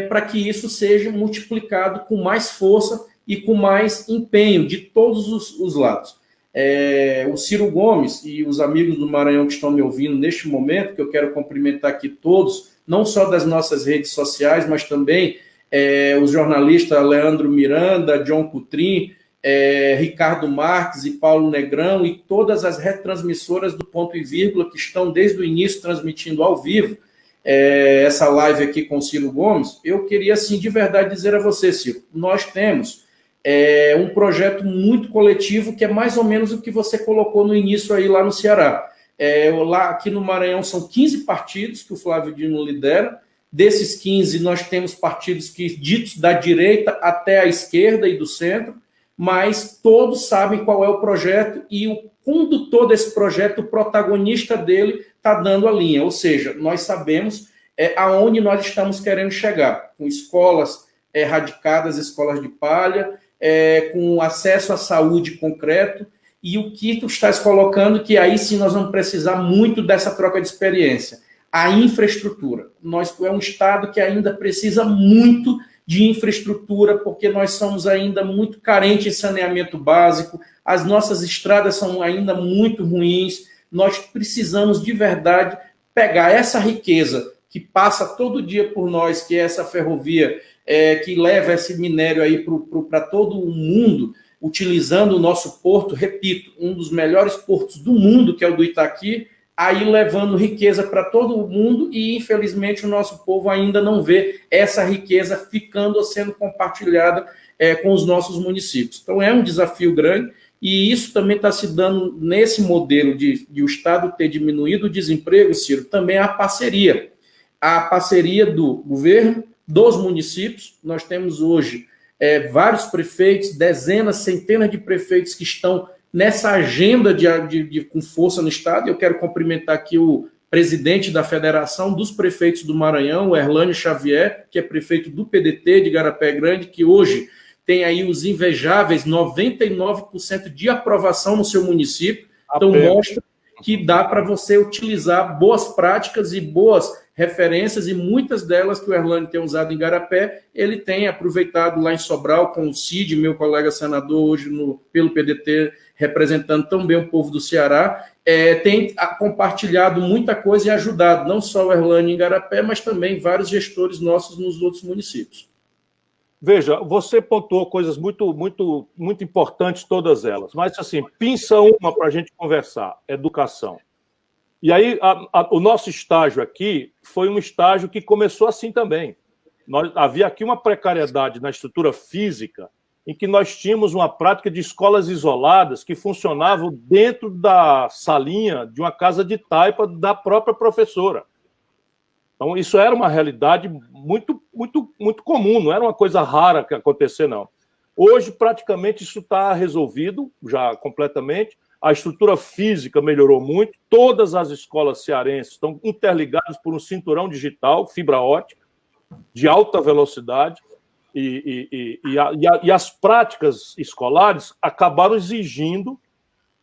para que isso seja multiplicado com mais força e com mais empenho de todos os lados. O Ciro Gomes e os amigos do Maranhão que estão me ouvindo neste momento, que eu quero cumprimentar aqui todos, não só das nossas redes sociais, mas também os jornalistas Leandro Miranda, John Coutrin, Ricardo Marques e Paulo Negrão e todas as retransmissoras do Ponto e Vírgula que estão desde o início transmitindo ao vivo essa live aqui com o Ciro Gomes. Eu queria, assim, de verdade dizer a você, Ciro, nós temos um projeto muito coletivo que é mais ou menos o que você colocou no início aí lá no Ceará. Lá aqui no Maranhão são 15 partidos que o Flávio Dino lidera. Desses 15, nós temos partidos que ditos da direita até a esquerda e do centro, mas todos sabem qual é o projeto e o condutor desse projeto, o protagonista dele, está dando a linha. Ou seja, nós sabemos aonde nós estamos querendo chegar, com escolas erradicadas, escolas de palha, com acesso à saúde concreto, e o que tu estás colocando, que aí sim nós vamos precisar muito dessa troca de experiência, a infraestrutura. É um estado que ainda precisa muito de infraestrutura, porque nós somos ainda muito carentes em saneamento básico, as nossas estradas são ainda muito ruins, nós precisamos de verdade pegar essa riqueza que passa todo dia por nós, que é essa ferrovia, que leva esse minério aí para todo o mundo, utilizando o nosso porto, repito, um dos melhores portos do mundo, que é o do Itaqui, aí levando riqueza para todo o mundo e, infelizmente, o nosso povo ainda não vê essa riqueza ficando ou sendo compartilhada com os nossos municípios. Então, é um desafio grande, e isso também está se dando nesse modelo de o Estado ter diminuído o desemprego, Ciro, também a parceria do governo, dos municípios. Nós temos hoje vários prefeitos, dezenas, centenas de prefeitos que estão nessa agenda com força no Estado. Eu quero cumprimentar aqui o presidente da Federação dos Prefeitos do Maranhão, o Erlânio Xavier, que é prefeito do PDT de Igarapé Grande, que hoje tem aí os invejáveis 99% de aprovação no seu município. Então, mostra que dá para você utilizar boas práticas e boas referências, e muitas delas que o Erlânio tem usado em Igarapé, ele tem aproveitado lá em Sobral, com o Cid, meu colega senador, hoje pelo PDT, representando também o povo do Ceará, tem compartilhado muita coisa e ajudado, não só o Erlânio em Igarapé, mas também vários gestores nossos nos outros municípios. Veja, você pontuou coisas muito, muito, muito importantes, todas elas, mas assim, pinça uma para a gente conversar: educação. E aí, o nosso estágio aqui foi um estágio que começou assim também. Havia aqui uma precariedade na estrutura física, em que nós tínhamos uma prática de escolas isoladas que funcionavam dentro da salinha de uma casa de taipa da própria professora. Então, isso era uma realidade muito, muito, muito comum, não era uma coisa rara que acontecer, não. Hoje, praticamente, isso está resolvido já completamente. A estrutura física melhorou muito, todas as escolas cearenses estão interligadas por um cinturão digital, fibra ótica, de alta velocidade, e as práticas escolares acabaram exigindo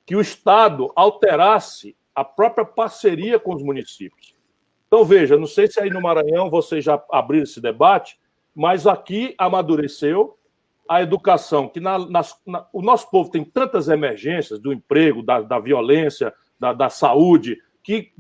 que o Estado alterasse a própria parceria com os municípios. Então, veja, não sei se aí no Maranhão vocês já abriram esse debate, mas aqui amadureceu a educação, que o nosso povo tem tantas emergências do emprego, da violência, da saúde, que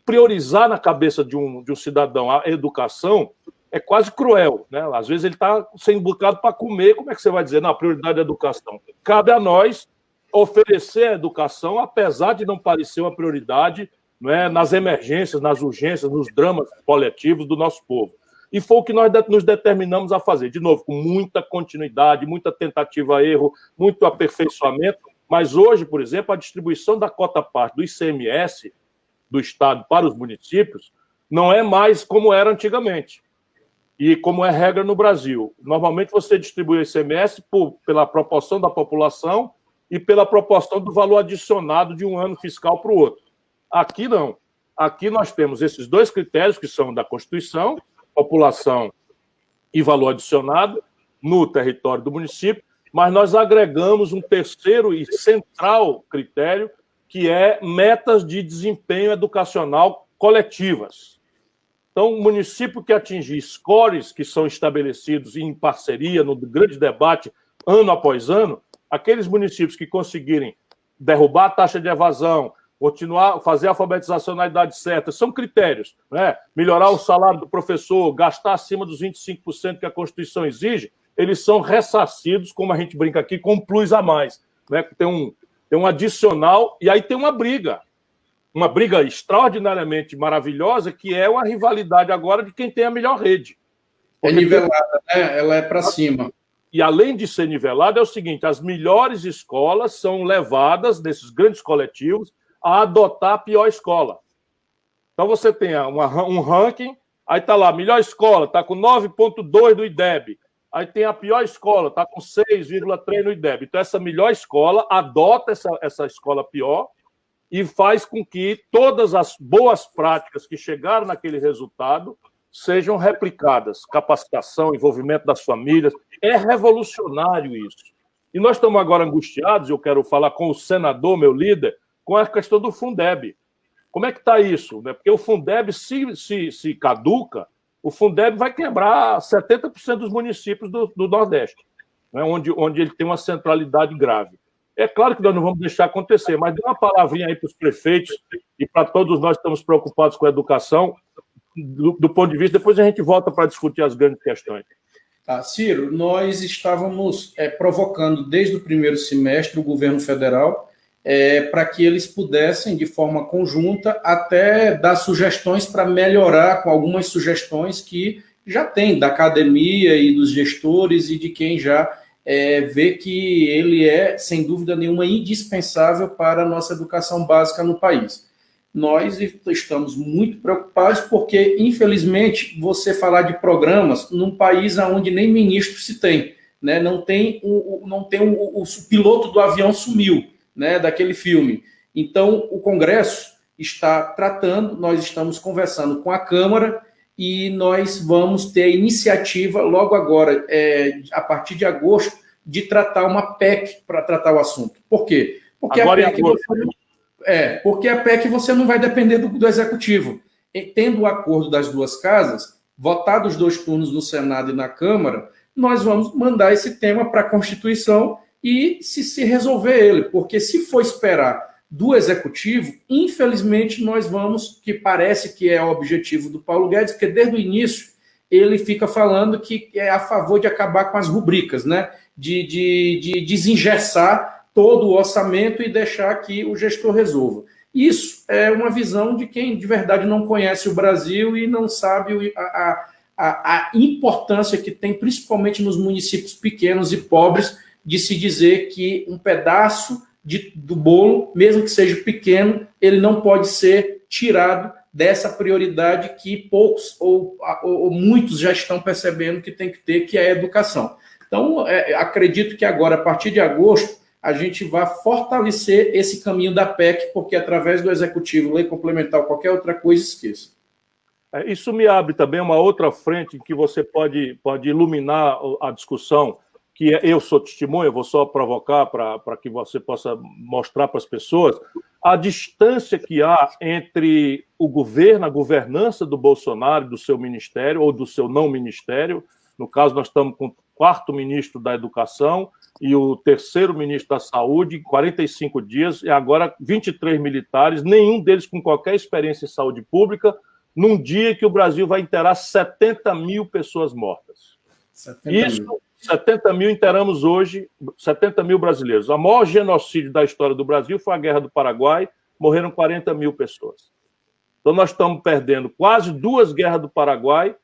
priorizar na cabeça de um cidadão a educação é quase cruel, né? Às vezes ele está sem bocado para comer, como é que você vai dizer, não, a prioridade é a educação? Cabe a nós oferecer a educação, apesar de não parecer uma prioridade, não é, nas emergências, nas urgências, nos dramas coletivos do nosso povo. E foi o que nós nos determinamos a fazer, de novo, com muita continuidade, muita tentativa-erro, muito aperfeiçoamento, mas hoje, por exemplo, a distribuição da cota-parte do ICMS do Estado para os municípios não é mais como era antigamente, e como é regra no Brasil. Normalmente você distribui o ICMS pela proporção da população e pela proporção do valor adicionado de um ano fiscal para o outro. Aqui não. Aqui nós temos esses dois critérios que são da Constituição, população e valor adicionado no território do município, mas nós agregamos um terceiro e central critério, que é metas de desempenho educacional coletivas. Então, o município que atingir scores que são estabelecidos em parceria, no grande debate, ano após ano, aqueles municípios que conseguirem derrubar a taxa de evasão, continuar, fazer a alfabetização na idade certa, são critérios, né? Melhorar o salário do professor, gastar acima dos 25% que a Constituição exige, eles são ressarcidos, como a gente brinca aqui, com um plus a mais, né? Tem um adicional, e aí tem uma briga extraordinariamente maravilhosa, que é uma rivalidade agora de quem tem a melhor rede. É nivelada, né? Ela é para cima. E além de ser nivelada, é o seguinte: as melhores escolas são levadas, nesses grandes coletivos, a adotar a pior escola. Então você tem um ranking, aí está lá, melhor escola, está com 9,2 no IDEB. Aí tem a pior escola, está com 6,3 no IDEB. Então essa melhor escola adota essa escola pior e faz com que todas as boas práticas que chegaram naquele resultado sejam replicadas. Capacitação, envolvimento das famílias. É revolucionário isso. E nós estamos agora angustiados, eu quero falar com o senador, meu líder, com a questão do Fundeb. Como é que está isso? Porque o Fundeb, se caduca, o Fundeb vai quebrar 70% dos municípios do Nordeste, né? onde ele tem uma centralidade grave. É claro que nós não vamos deixar acontecer, mas dê uma palavrinha aí para os prefeitos e para todos nós que estamos preocupados com a educação, do ponto de vista, depois a gente volta para discutir as grandes questões. Tá, Ciro, nós estávamos provocando desde o primeiro semestre o governo federal para que eles pudessem, de forma conjunta, até dar sugestões para melhorar, com algumas sugestões que já tem da academia e dos gestores e de quem já vê que ele é, sem dúvida nenhuma, indispensável para a nossa educação básica no país. Nós estamos muito preocupados porque, infelizmente, você falar de programas num país onde nem ministro se tem, né? Não tem o piloto do avião sumiu, né? Daquele filme. Então, o Congresso está tratando, nós estamos conversando com a Câmara e nós vamos ter a iniciativa logo agora, a partir de agosto, de tratar uma PEC para tratar o assunto. Por quê? Porque agora porque a PEC você não vai depender do Executivo. E, tendo o acordo das duas casas, votados 2 turnos no Senado e na Câmara, nós vamos mandar esse tema para a Constituição e se resolver ele. Porque se for esperar do Executivo, infelizmente nós vamos, que parece que é o objetivo do Paulo Guedes, porque desde o início ele fica falando que é a favor de acabar com as rubricas, né? De desengessar todo o orçamento e deixar que o gestor resolva. Isso é uma visão de quem de verdade não conhece o Brasil e não sabe a importância que tem, principalmente nos municípios pequenos e pobres, de se dizer que um pedaço do bolo, mesmo que seja pequeno, ele não pode ser tirado dessa prioridade que poucos ou muitos já estão percebendo que tem que ter, que é a educação. Então, acredito que agora, a partir de agosto, a gente vai fortalecer esse caminho da PEC, porque através do Executivo, lei complementar ou qualquer outra coisa, esqueça. Isso me abre também uma outra frente em que você pode iluminar a discussão, que eu sou testemunha, vou só provocar para que você possa mostrar para as pessoas a distância que há entre o governo, a governança do Bolsonaro, do seu ministério ou do seu não ministério. No caso, nós estamos com o 4º ministro da Educação e o 3º ministro da Saúde, 45 dias, e agora 23 militares, nenhum deles com qualquer experiência em saúde pública, num dia que o Brasil vai inteirar 70 mil pessoas mortas. 70 mil inteiramos hoje, 70 mil brasileiros. O maior genocídio da história do Brasil foi a Guerra do Paraguai, morreram 40 mil pessoas. Então nós estamos perdendo quase 2 guerras do Paraguai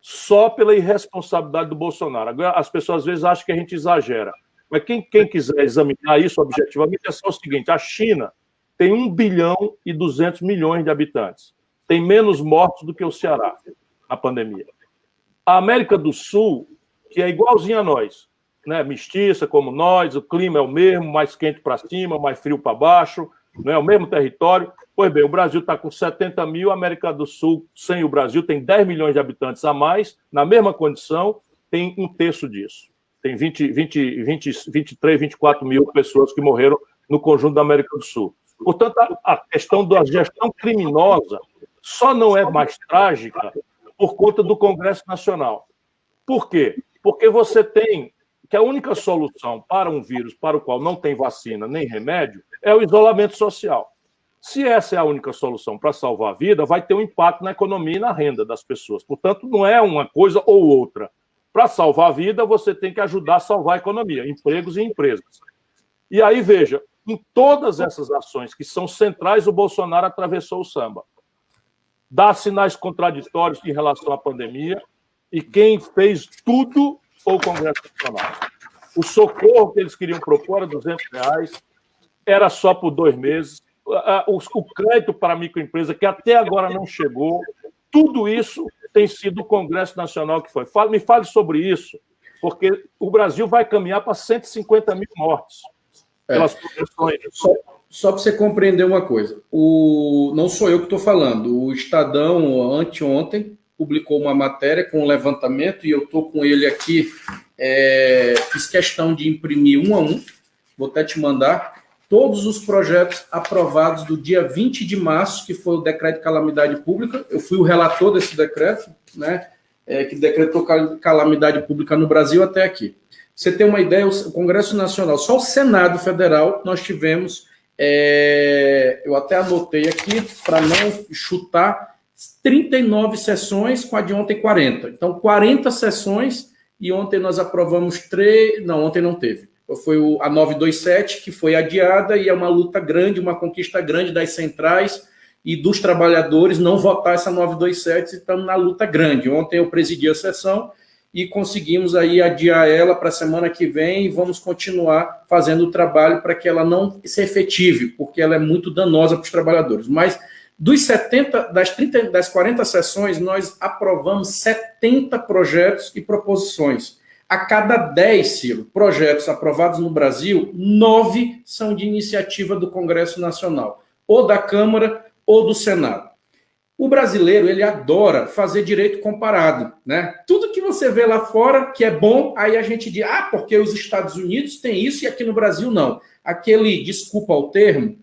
só pela irresponsabilidade do Bolsonaro. Agora, as pessoas às vezes acham que a gente exagera. Mas quem quiser examinar isso objetivamente é só o seguinte: a China tem 1 bilhão e 200 milhões de habitantes. Tem menos mortos do que o Ceará na pandemia. A América do Sul, que é igualzinha a nós, né? Mestiça como nós, o clima é o mesmo, mais quente para cima, mais frio para baixo, não é o mesmo território. Pois bem, o Brasil está com 70 mil, a América do Sul, sem o Brasil, tem 10 milhões de habitantes a mais, na mesma condição, tem 1/3 disso. Tem 23, 24 mil pessoas que morreram no conjunto da América do Sul. Portanto, a questão da gestão criminosa só não é mais trágica por conta do Congresso Nacional. Por quê? Porque você tem que a única solução para um vírus para o qual não tem vacina nem remédio é o isolamento social. Se essa é a única solução para salvar a vida, vai ter um impacto na economia e na renda das pessoas. Portanto, não é uma coisa ou outra. Para salvar a vida, você tem que ajudar a salvar a economia, empregos e empresas. E aí, veja, em todas essas ações que são centrais, o Bolsonaro atravessou o samba. Dá sinais contraditórios em relação à pandemia, e quem fez tudo foi o Congresso Nacional. O socorro que eles queriam propor era R$200, era só por 2 meses. O crédito para a microempresa, que até agora não chegou, tudo isso tem sido o Congresso Nacional que foi. Me fale sobre isso, porque o Brasil vai caminhar para 150 mil mortes pelas projeções. Só para você compreender uma coisa, não sou eu que estou falando, o Estadão, anteontem, publicou uma matéria com um levantamento, e eu estou com ele aqui, fiz questão de imprimir 1 a 1, vou até te mandar, todos os projetos aprovados do dia 20 de março, que foi o decreto de calamidade pública. Eu fui o relator desse decreto, né, que decretou calamidade pública no Brasil até aqui. Você tem uma ideia, o Congresso Nacional, só o Senado Federal, nós tivemos, eu até anotei aqui, para não chutar, 39 sessões, com a de ontem 40. Então, 40 sessões, e ontem nós aprovamos 3... Não, ontem não teve. Foi a 927, que foi adiada, e é uma luta grande, uma conquista grande das centrais e dos trabalhadores não votar essa 927, e estamos na luta grande. Ontem eu presidi a sessão e conseguimos aí adiar ela para a semana que vem e vamos continuar fazendo o trabalho para que ela não se efetive, porque ela é muito danosa para os trabalhadores. Mas das 40 sessões, nós aprovamos 70 projetos e proposições. A cada 10, Ciro, projetos aprovados no Brasil, 9 são de iniciativa do Congresso Nacional, ou da Câmara ou do Senado. O brasileiro, ele adora fazer direito comparado, né? Tudo que você vê lá fora que é bom, aí a gente diz, porque os Estados Unidos têm isso e aqui no Brasil não. Aquele, desculpa o termo,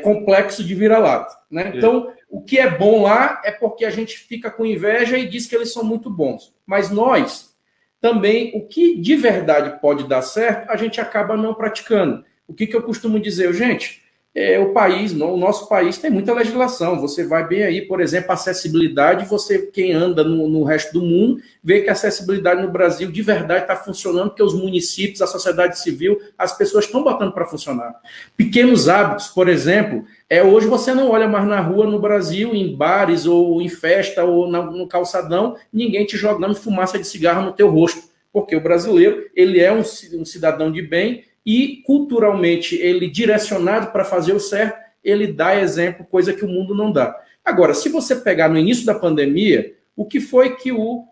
complexo de vira-lata, né? Então, o que é bom lá é porque a gente fica com inveja e diz que eles são muito bons. Mas nós, também, o que de verdade pode dar certo, a gente acaba não praticando. O que eu costumo dizer, gente, o nosso país tem muita legislação. Você vai bem aí, por exemplo, acessibilidade, quem anda no resto do mundo, vê que a acessibilidade no Brasil de verdade está funcionando, porque os municípios, a sociedade civil, as pessoas estão botando para funcionar. Pequenos hábitos, por exemplo, hoje você não olha mais na rua no Brasil, em bares, ou em festa, ou no calçadão, ninguém te jogando fumaça de cigarro no teu rosto, porque o brasileiro, ele é um cidadão de bem, e culturalmente ele direcionado para fazer o certo, ele dá exemplo, coisa que o mundo não dá. Agora, se você pegar no início da pandemia, o que foi que o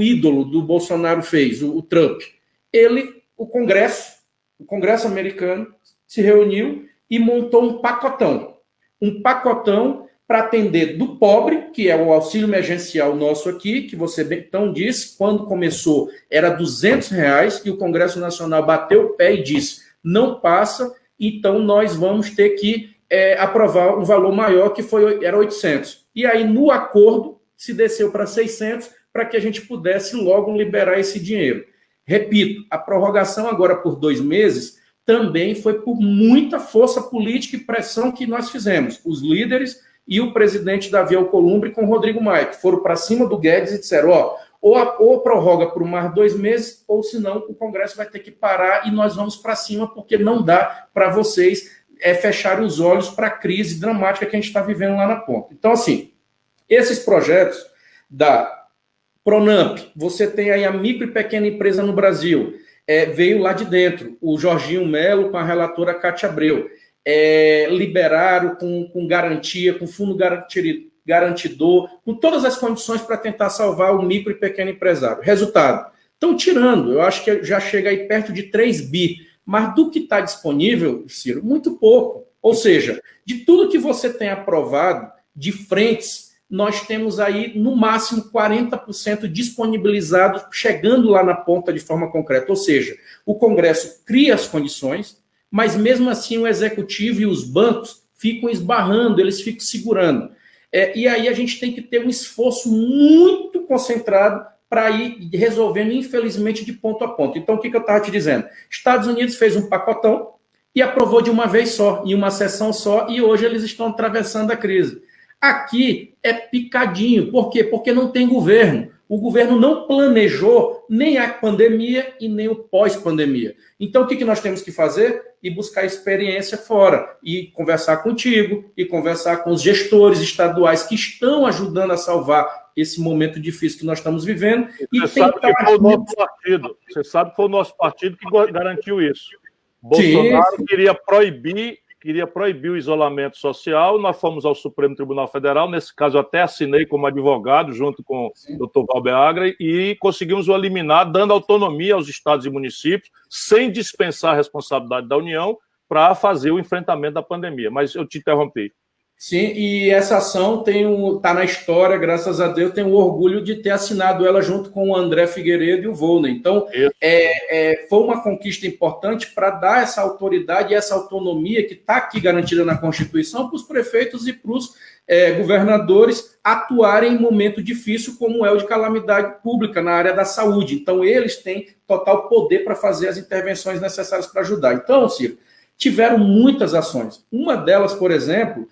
ídolo do Bolsonaro fez, o Trump? O Congresso americano se reuniu e montou um pacotão para atender do pobre, que é o auxílio emergencial nosso aqui, que você então disse, quando começou era R$200, e o Congresso Nacional bateu o pé e disse, não passa, então nós vamos ter que aprovar um valor maior, que era 800. E aí, no acordo, se desceu para 600, para que a gente pudesse logo liberar esse dinheiro. Repito, a prorrogação agora por 2 meses também foi por muita força política e pressão que nós fizemos. Os líderes e o presidente Davi Alcolumbre com o Rodrigo Maia, que foram para cima do Guedes e disseram, ou prorroga por mais 2 meses, ou senão o Congresso vai ter que parar e nós vamos para cima, porque não dá para vocês fecharem os olhos para a crise dramática que a gente está vivendo lá na ponta. Então, assim, esses projetos da Pronamp, você tem aí a micro e pequena empresa no Brasil, veio lá de dentro, o Jorginho Melo com a relatora Cátia Abreu, liberaram com garantia, com fundo garantidor, com todas as condições para tentar salvar o micro e pequeno empresário. Resultado, estão tirando, eu acho que já chega aí perto de 3 bi, mas do que está disponível, Ciro, muito pouco. Ou seja, de tudo que você tem aprovado, de frentes, nós temos aí, no máximo, 40% disponibilizado, chegando lá na ponta de forma concreta. Ou seja, o Congresso cria as condições, mas mesmo assim o executivo e os bancos ficam esbarrando, eles ficam segurando. E aí a gente tem que ter um esforço muito concentrado para ir resolvendo, infelizmente, de ponto a ponto. Então, o que eu estava te dizendo? Estados Unidos fez um pacotão e aprovou de uma vez só, em uma sessão só, e hoje eles estão atravessando a crise. Aqui é picadinho. Por quê? Porque não tem governo. O governo não planejou nem a pandemia e nem o pós-pandemia. Então, o que nós temos que fazer? Ir buscar experiência fora, e conversar contigo, e conversar com os gestores estaduais que estão ajudando a salvar esse momento difícil que nós estamos vivendo. Você sabe que foi o nosso partido. Você sabe que foi o nosso partido que garantiu isso. Bolsonaro queria proibir o isolamento social, nós fomos ao Supremo Tribunal Federal, nesse caso eu até assinei como advogado, junto com o Dr. Valber Agra, e conseguimos o eliminar, dando autonomia aos estados e municípios, sem dispensar a responsabilidade da União, para fazer o enfrentamento da pandemia. Mas eu te interrompi. Sim, e essa ação está na história, graças a Deus, tenho o orgulho de ter assinado ela junto com o André Figueiredo e o Volney. Então, foi uma conquista importante para dar essa autoridade e essa autonomia que está aqui garantida na Constituição para os prefeitos e para os governadores atuarem em momento difícil, como é o de calamidade pública na área da saúde. Então, eles têm total poder para fazer as intervenções necessárias para ajudar. Então, Ciro, tiveram muitas ações. Uma delas, por exemplo,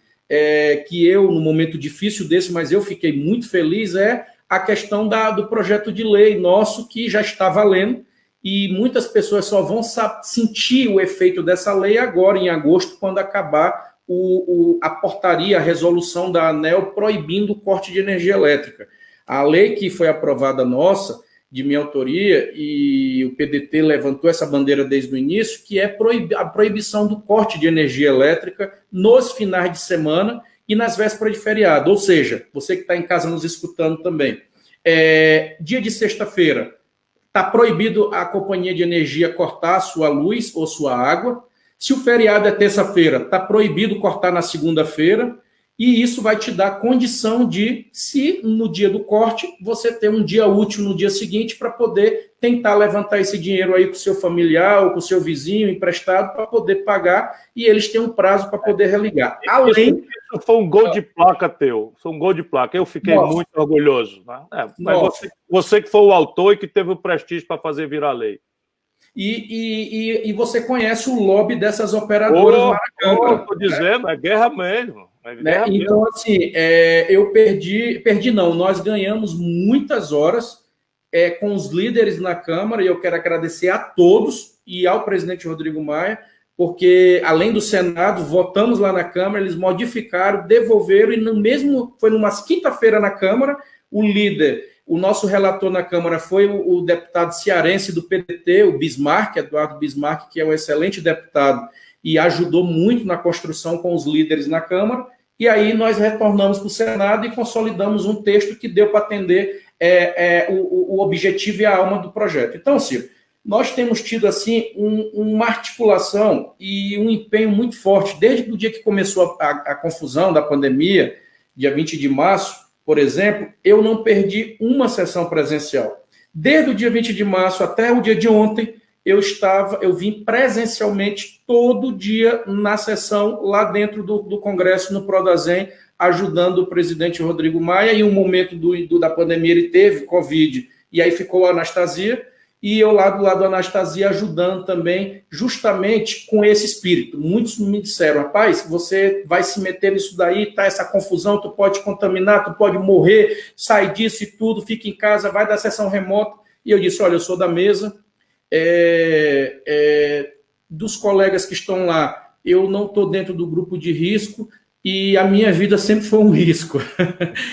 que eu, no momento difícil desse, mas eu fiquei muito feliz, é a questão do projeto de lei nosso, que já está valendo, e muitas pessoas só vão sentir o efeito dessa lei agora, em agosto, quando acabar a portaria, a resolução da ANEEL proibindo o corte de energia elétrica. A lei que foi aprovada nossa, de minha autoria, e o PDT levantou essa bandeira desde o início, que é a proibição do corte de energia elétrica nos finais de semana e nas vésperas de feriado. Ou seja, você que está em casa nos escutando também, dia de sexta-feira, está proibido a companhia de energia cortar sua luz ou sua água. Se o feriado é terça-feira, está proibido cortar na segunda-feira. E isso vai te dar condição de, se no dia do corte, você ter um dia útil no dia seguinte para poder tentar levantar esse dinheiro aí com o seu familiar ou com o seu vizinho emprestado para poder pagar, e eles têm um prazo para poder religar. Além... Isso foi um gol de placa teu, foi um gol de placa. Eu fiquei muito orgulhoso. Né? Mas você que foi o autor e que teve o prestígio para fazer virar lei. E você conhece o lobby dessas operadoras lá na Câmara. Estou dizendo, é guerra mesmo. Né? Então, assim, eu perdi não, nós ganhamos muitas horas com os líderes na Câmara, e eu quero agradecer a todos e ao presidente Rodrigo Maia, porque, além do Senado, votamos lá na Câmara, eles modificaram, devolveram, e foi numa quinta-feira na Câmara, o nosso relator na Câmara foi o deputado cearense do PDT, o Bismarck, Eduardo Bismarck, que é um excelente deputado, e ajudou muito na construção com os líderes na Câmara, e aí nós retornamos para o Senado e consolidamos um texto que deu para atender o objetivo e a alma do projeto. Então, Ciro, nós temos tido assim uma articulação e um empenho muito forte, desde o dia que começou a confusão da pandemia, dia 20 de março, por exemplo, eu não perdi uma sessão presencial. Desde o dia 20 de março até o dia de ontem, eu vim presencialmente todo dia na sessão lá dentro do Congresso, no Prodazem, ajudando o presidente Rodrigo Maia. E um momento da pandemia ele teve Covid, e aí ficou a Anastasia, e eu lá do lado da Anastasia ajudando também, justamente com esse espírito. Muitos me disseram, rapaz, você vai se meter nisso daí, tá essa confusão, tu pode contaminar, tu pode morrer, sai disso e tudo, fica em casa, vai da sessão remota. E eu disse, olha, eu sou da mesa, dos colegas que estão lá, eu não estou dentro do grupo de risco, e a minha vida sempre foi um risco.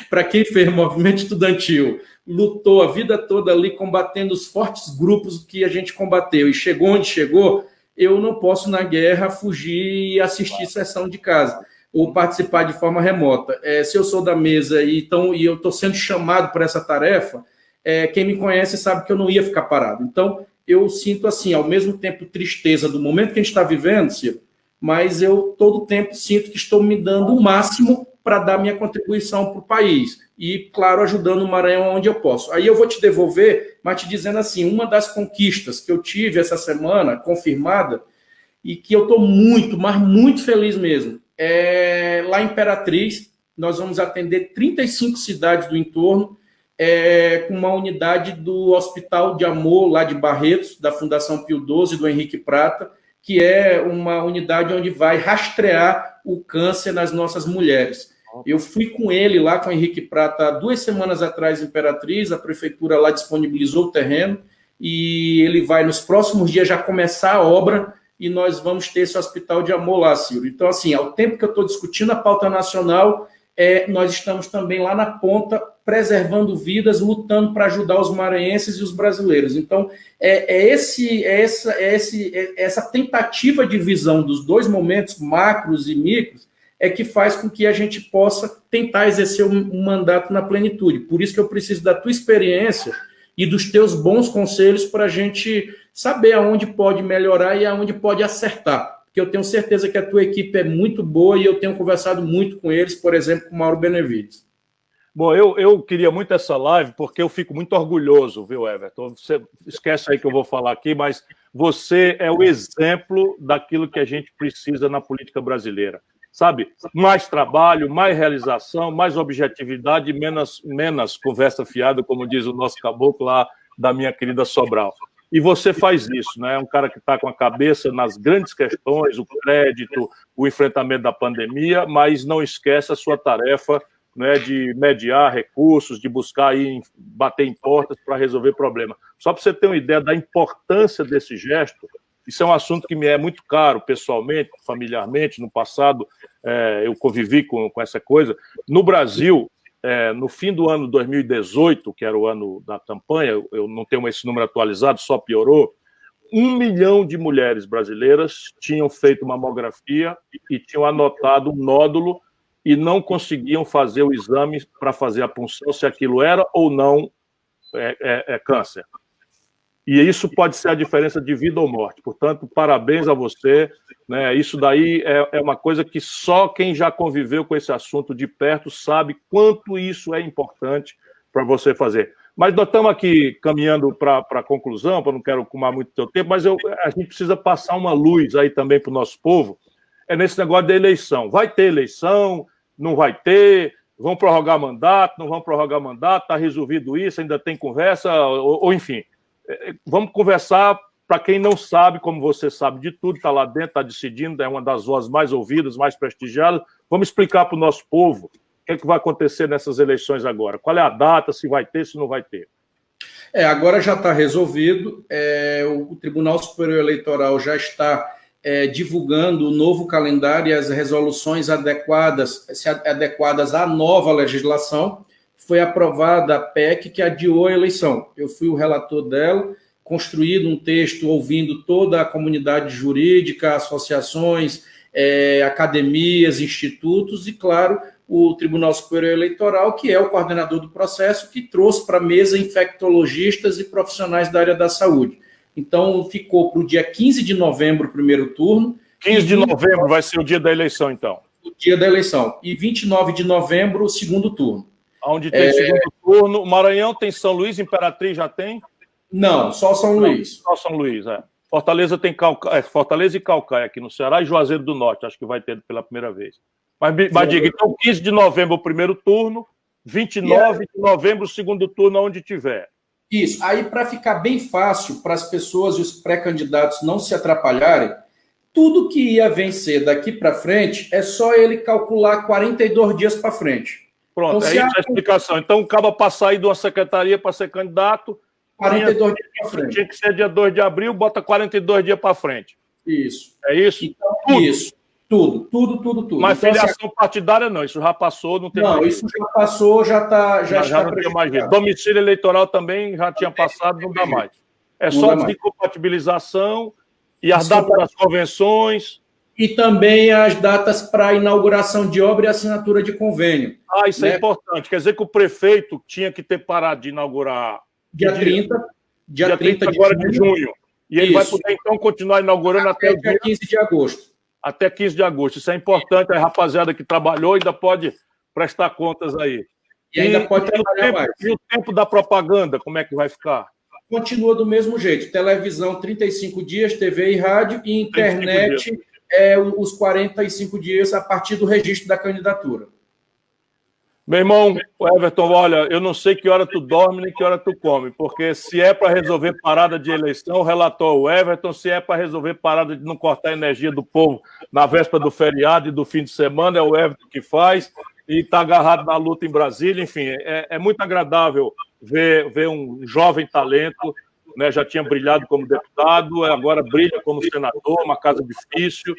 Para quem fez movimento estudantil, lutou a vida toda ali combatendo os fortes grupos que a gente combateu, e chegou onde chegou, eu não posso na guerra fugir e assistir sessão de casa, ou participar de forma remota. Se eu sou da mesa e eu estou sendo chamado para essa tarefa, quem me conhece sabe que eu não ia ficar parado. Então, eu sinto, assim, ao mesmo tempo tristeza do momento que a gente está vivendo, Ciro, mas eu todo o tempo sinto que estou me dando o máximo para dar minha contribuição para o país. E, claro, ajudando o Maranhão onde eu posso. Aí eu vou te devolver, mas te dizendo assim, uma das conquistas que eu tive essa semana, confirmada, e que eu estou muito, mas muito feliz mesmo, lá em Imperatriz, nós vamos atender 35 cidades do entorno, com uma unidade do Hospital de Amor, lá de Barretos, da Fundação Pio XII, do Henrique Prata, que é uma unidade onde vai rastrear o câncer nas nossas mulheres. Eu fui com ele lá, com o Henrique Prata, 2 semanas atrás em Imperatriz, a prefeitura lá disponibilizou o terreno, e ele vai, nos próximos dias, já começar a obra, e nós vamos ter esse Hospital de Amor lá, Ciro. Então, assim, ao tempo que eu estou discutindo a pauta nacional, nós estamos também lá na ponta, preservando vidas, lutando para ajudar os maranhenses e os brasileiros. Então, essa tentativa de visão dos dois momentos, macros e micros, que faz com que a gente possa tentar exercer um mandato na plenitude. Por isso que eu preciso da tua experiência e dos teus bons conselhos para a gente saber aonde pode melhorar e aonde pode acertar. Porque eu tenho certeza que a tua equipe é muito boa e eu tenho conversado muito com eles, por exemplo, com o Mauro Benevides. Bom, eu queria muito essa live porque eu fico muito orgulhoso, viu, Everton? Você esquece aí que eu vou falar aqui, mas você é o exemplo daquilo que a gente precisa na política brasileira. Sabe? Mais trabalho, mais realização, mais objetividade, menos conversa fiada, como diz o nosso caboclo lá da minha querida Sobral. E você faz isso, né? É um cara que está com a cabeça nas grandes questões, o crédito, o enfrentamento da pandemia, mas não esquece a sua tarefa, né, de mediar recursos, de buscar aí, bater em portas para resolver problemas. Só para você ter uma ideia da importância desse gesto, isso é um assunto que me é muito caro, pessoalmente, familiarmente. No passado, eu convivi com essa coisa. No Brasil, no fim do ano 2018, que era o ano da campanha, eu não tenho esse número atualizado, só piorou, 1 milhão de mulheres brasileiras tinham feito mamografia e tinham anotado um nódulo e não conseguiam fazer o exame para fazer a punção, se aquilo era ou não câncer. E isso pode ser a diferença de vida ou morte. Portanto, parabéns a você. Né? Isso daí é uma coisa que só quem já conviveu com esse assunto de perto sabe quanto isso é importante para você fazer. Mas nós estamos aqui caminhando para a conclusão, eu não quero ocupar muito teu tempo, mas a gente precisa passar uma luz aí também para o nosso povo, nesse negócio da eleição. Vai ter eleição, não vai ter, vão prorrogar mandato, não vão prorrogar mandato, está resolvido isso, ainda tem conversa, ou enfim. Vamos conversar, para quem não sabe, como você sabe de tudo, está lá dentro, está decidindo, é uma das vozes mais ouvidas, mais prestigiadas. Vamos explicar para o nosso povo o que vai acontecer nessas eleições agora. Qual é a data, se vai ter, se não vai ter. Agora já está resolvido, o Tribunal Superior Eleitoral já está divulgando o novo calendário e as resoluções adequadas à nova legislação. Foi aprovada a PEC que adiou a eleição. Eu fui o relator dela, construído um texto ouvindo toda a comunidade jurídica, associações, academias, institutos e, claro, o Tribunal Superior Eleitoral, que é o coordenador do processo, que trouxe para a mesa infectologistas e profissionais da área da saúde. Então, ficou para o dia 15 de novembro o primeiro turno. 15 de novembro vai ser o dia da eleição, então. O dia da eleição. E 29 de novembro o segundo turno. Onde tem segundo turno. O Maranhão tem São Luís, Imperatriz já tem? Não, só São Luís. Só São Luís, Fortaleza tem Fortaleza e Caucaia aqui no Ceará e Juazeiro do Norte, acho que vai ter pela primeira vez. Mas diga, então 15 de novembro o primeiro turno, 29 de novembro o segundo turno, onde tiver. Isso, aí para ficar bem fácil para as pessoas e os pré-candidatos não se atrapalharem, tudo que ia vencer daqui para frente é só ele calcular 42 dias para frente. Pronto, então, isso é a explicação. Então, acaba passar aí de uma secretaria para ser candidato, 42 dias para frente. Tinha que ser dia 2 de abril, bota 42 dias para frente. Isso. É isso? Então, tudo. Isso. Tudo. Mas então, filiação partidária não, isso já passou, não tem mais. Não, isso já passou, já está. Já não tem mais jeito. Domicílio eleitoral também já tinha passado, não dá mais. É só de compatibilização e as datas das convenções. E também as datas para inauguração de obra e assinatura de convênio. Isso é importante. Quer dizer que o prefeito tinha que ter parado de inaugurar dia 30 agora de junho. E ele vai poder, então, continuar inaugurando até o dia 15 de agosto. Até 15 de agosto. Isso é importante. A rapaziada que trabalhou ainda pode prestar contas aí. E ainda pode trabalhar mais. E o tempo da propaganda, como é que vai ficar? Continua do mesmo jeito. Televisão, 35 dias, TV e rádio, e internet, os 45 dias a partir do registro da candidatura. Meu irmão, Everton, olha, eu não sei que hora tu dorme nem que hora tu come, porque se é para resolver parada de eleição, relatou o Everton, se é para resolver parada de não cortar a energia do povo na véspera do feriado e do fim de semana, é o Everton que faz, e está agarrado na luta em Brasília, enfim, é muito agradável ver um jovem talento, né, já tinha brilhado como deputado, agora brilha como senador, uma casa difícil.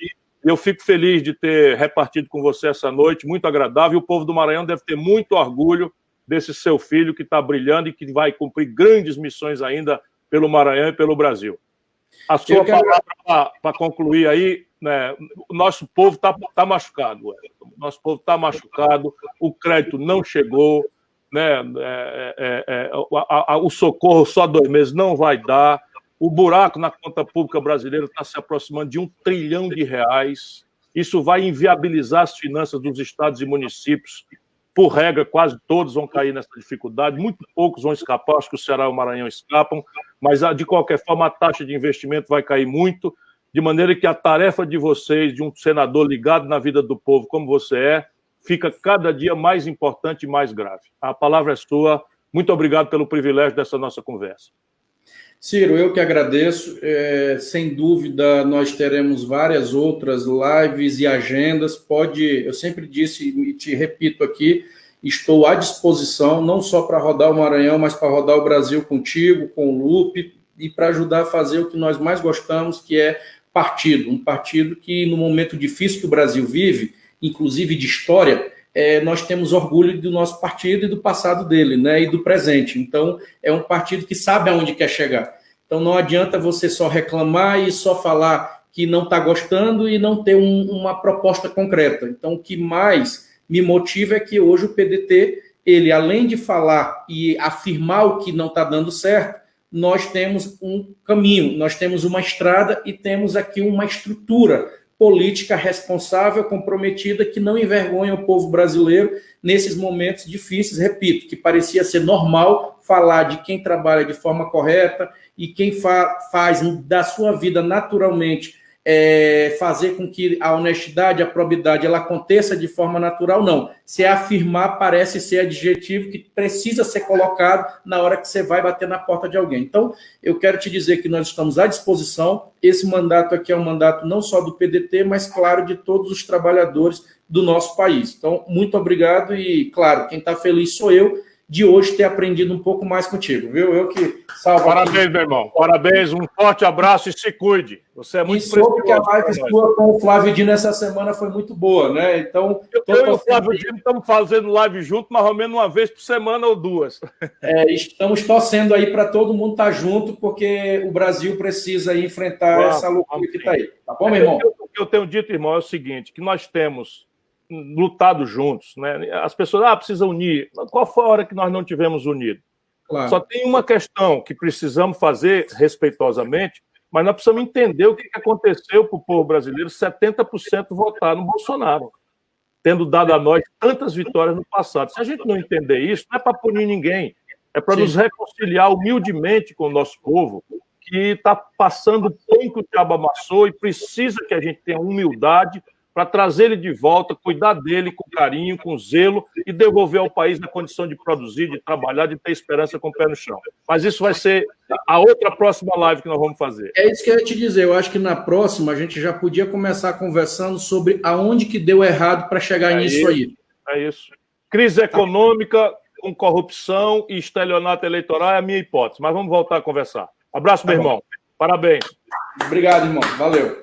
Eu fico feliz de ter repartido com você essa noite, muito agradável. E o povo do Maranhão deve ter muito orgulho desse seu filho que está brilhando e que vai cumprir grandes missões ainda pelo Maranhão e pelo Brasil. A sua palavra para concluir aí, né, o nosso povo está machucado. O nosso povo está machucado, o crédito não chegou, né, o socorro só 2 meses não vai dar. O buraco na conta pública brasileira está se aproximando de R$1 trilhão. Isso vai inviabilizar as finanças dos estados e municípios. Por regra, quase todos vão cair nessa dificuldade. Muito poucos vão escapar. Acho que o Ceará e o Maranhão escapam. Mas, de qualquer forma, a taxa de investimento vai cair muito, de maneira que a tarefa de vocês, de um senador ligado na vida do povo como você fica cada dia mais importante e mais grave. A palavra é sua. Muito obrigado pelo privilégio dessa nossa conversa. Ciro, eu que agradeço. Sem dúvida, nós teremos várias outras lives e agendas. Eu sempre disse e te repito aqui, estou à disposição, não só para rodar o Maranhão, mas para rodar o Brasil contigo, com o Lupe, e para ajudar a fazer o que nós mais gostamos, que é partido. Um partido que, no momento difícil que o Brasil vive, inclusive de história, nós temos orgulho do nosso partido e do passado dele, né, e do presente. Então, é um partido que sabe aonde quer chegar. Então, não adianta você só reclamar e só falar que não está gostando e não ter uma proposta concreta. Então, o que mais me motiva é que hoje o PDT, ele, além de falar e afirmar o que não está dando certo, nós temos um caminho, nós temos uma estrada e temos aqui uma estrutura política responsável, comprometida, que não envergonha o povo brasileiro nesses momentos difíceis, repito, que parecia ser normal falar de quem trabalha de forma correta e quem faz da sua vida naturalmente, fazer com que a honestidade, a probidade, ela aconteça de forma natural, não. Se afirmar, parece ser adjetivo que precisa ser colocado na hora que você vai bater na porta de alguém. Então, eu quero te dizer que nós estamos à disposição. Esse mandato aqui é um mandato não só do PDT, mas, claro, de todos os trabalhadores do nosso país. Então, muito obrigado e, claro, quem está feliz sou eu de hoje ter aprendido um pouco mais contigo, viu? Eu que salvo. Parabéns, aqui. meu irmão. Parabéns, um forte abraço e se cuide. Você é muito precioso. E soube que a live sua com o Flávio Dino essa semana foi muito boa, né? Então, eu e o Flávio Dino estamos fazendo live junto, mais ou menos uma vez por semana ou duas. Estamos torcendo aí para todo mundo estar junto, porque o Brasil precisa enfrentar essa loucura que está aí. Tá bom, meu irmão? O que eu tenho dito, irmão, é o seguinte, que nós temos lutado juntos, né? As pessoas precisam unir. Qual foi a hora que nós não tivemos unido? Claro. Só tem uma questão que precisamos fazer respeitosamente, mas nós precisamos entender o que aconteceu para o povo brasileiro, 70% votar no Bolsonaro, tendo dado a nós tantas vitórias no passado. Se a gente não entender isso, não é para punir ninguém, é para nos reconciliar humildemente com o nosso povo, que está passando o pão que o diabo amassou e precisa que a gente tenha humildade para trazer ele de volta, cuidar dele com carinho, com zelo e devolver ao país na condição de produzir, de trabalhar, de ter esperança com o pé no chão. Mas isso vai ser a outra próxima live que nós vamos fazer. É isso que eu ia te dizer. Eu acho que na próxima a gente já podia começar conversando sobre aonde que deu errado para chegar nisso aí. É isso. Crise econômica com corrupção e estelionato eleitoral é a minha hipótese. Mas vamos voltar a conversar. Abraço, meu irmão. Parabéns. Obrigado, irmão. Valeu.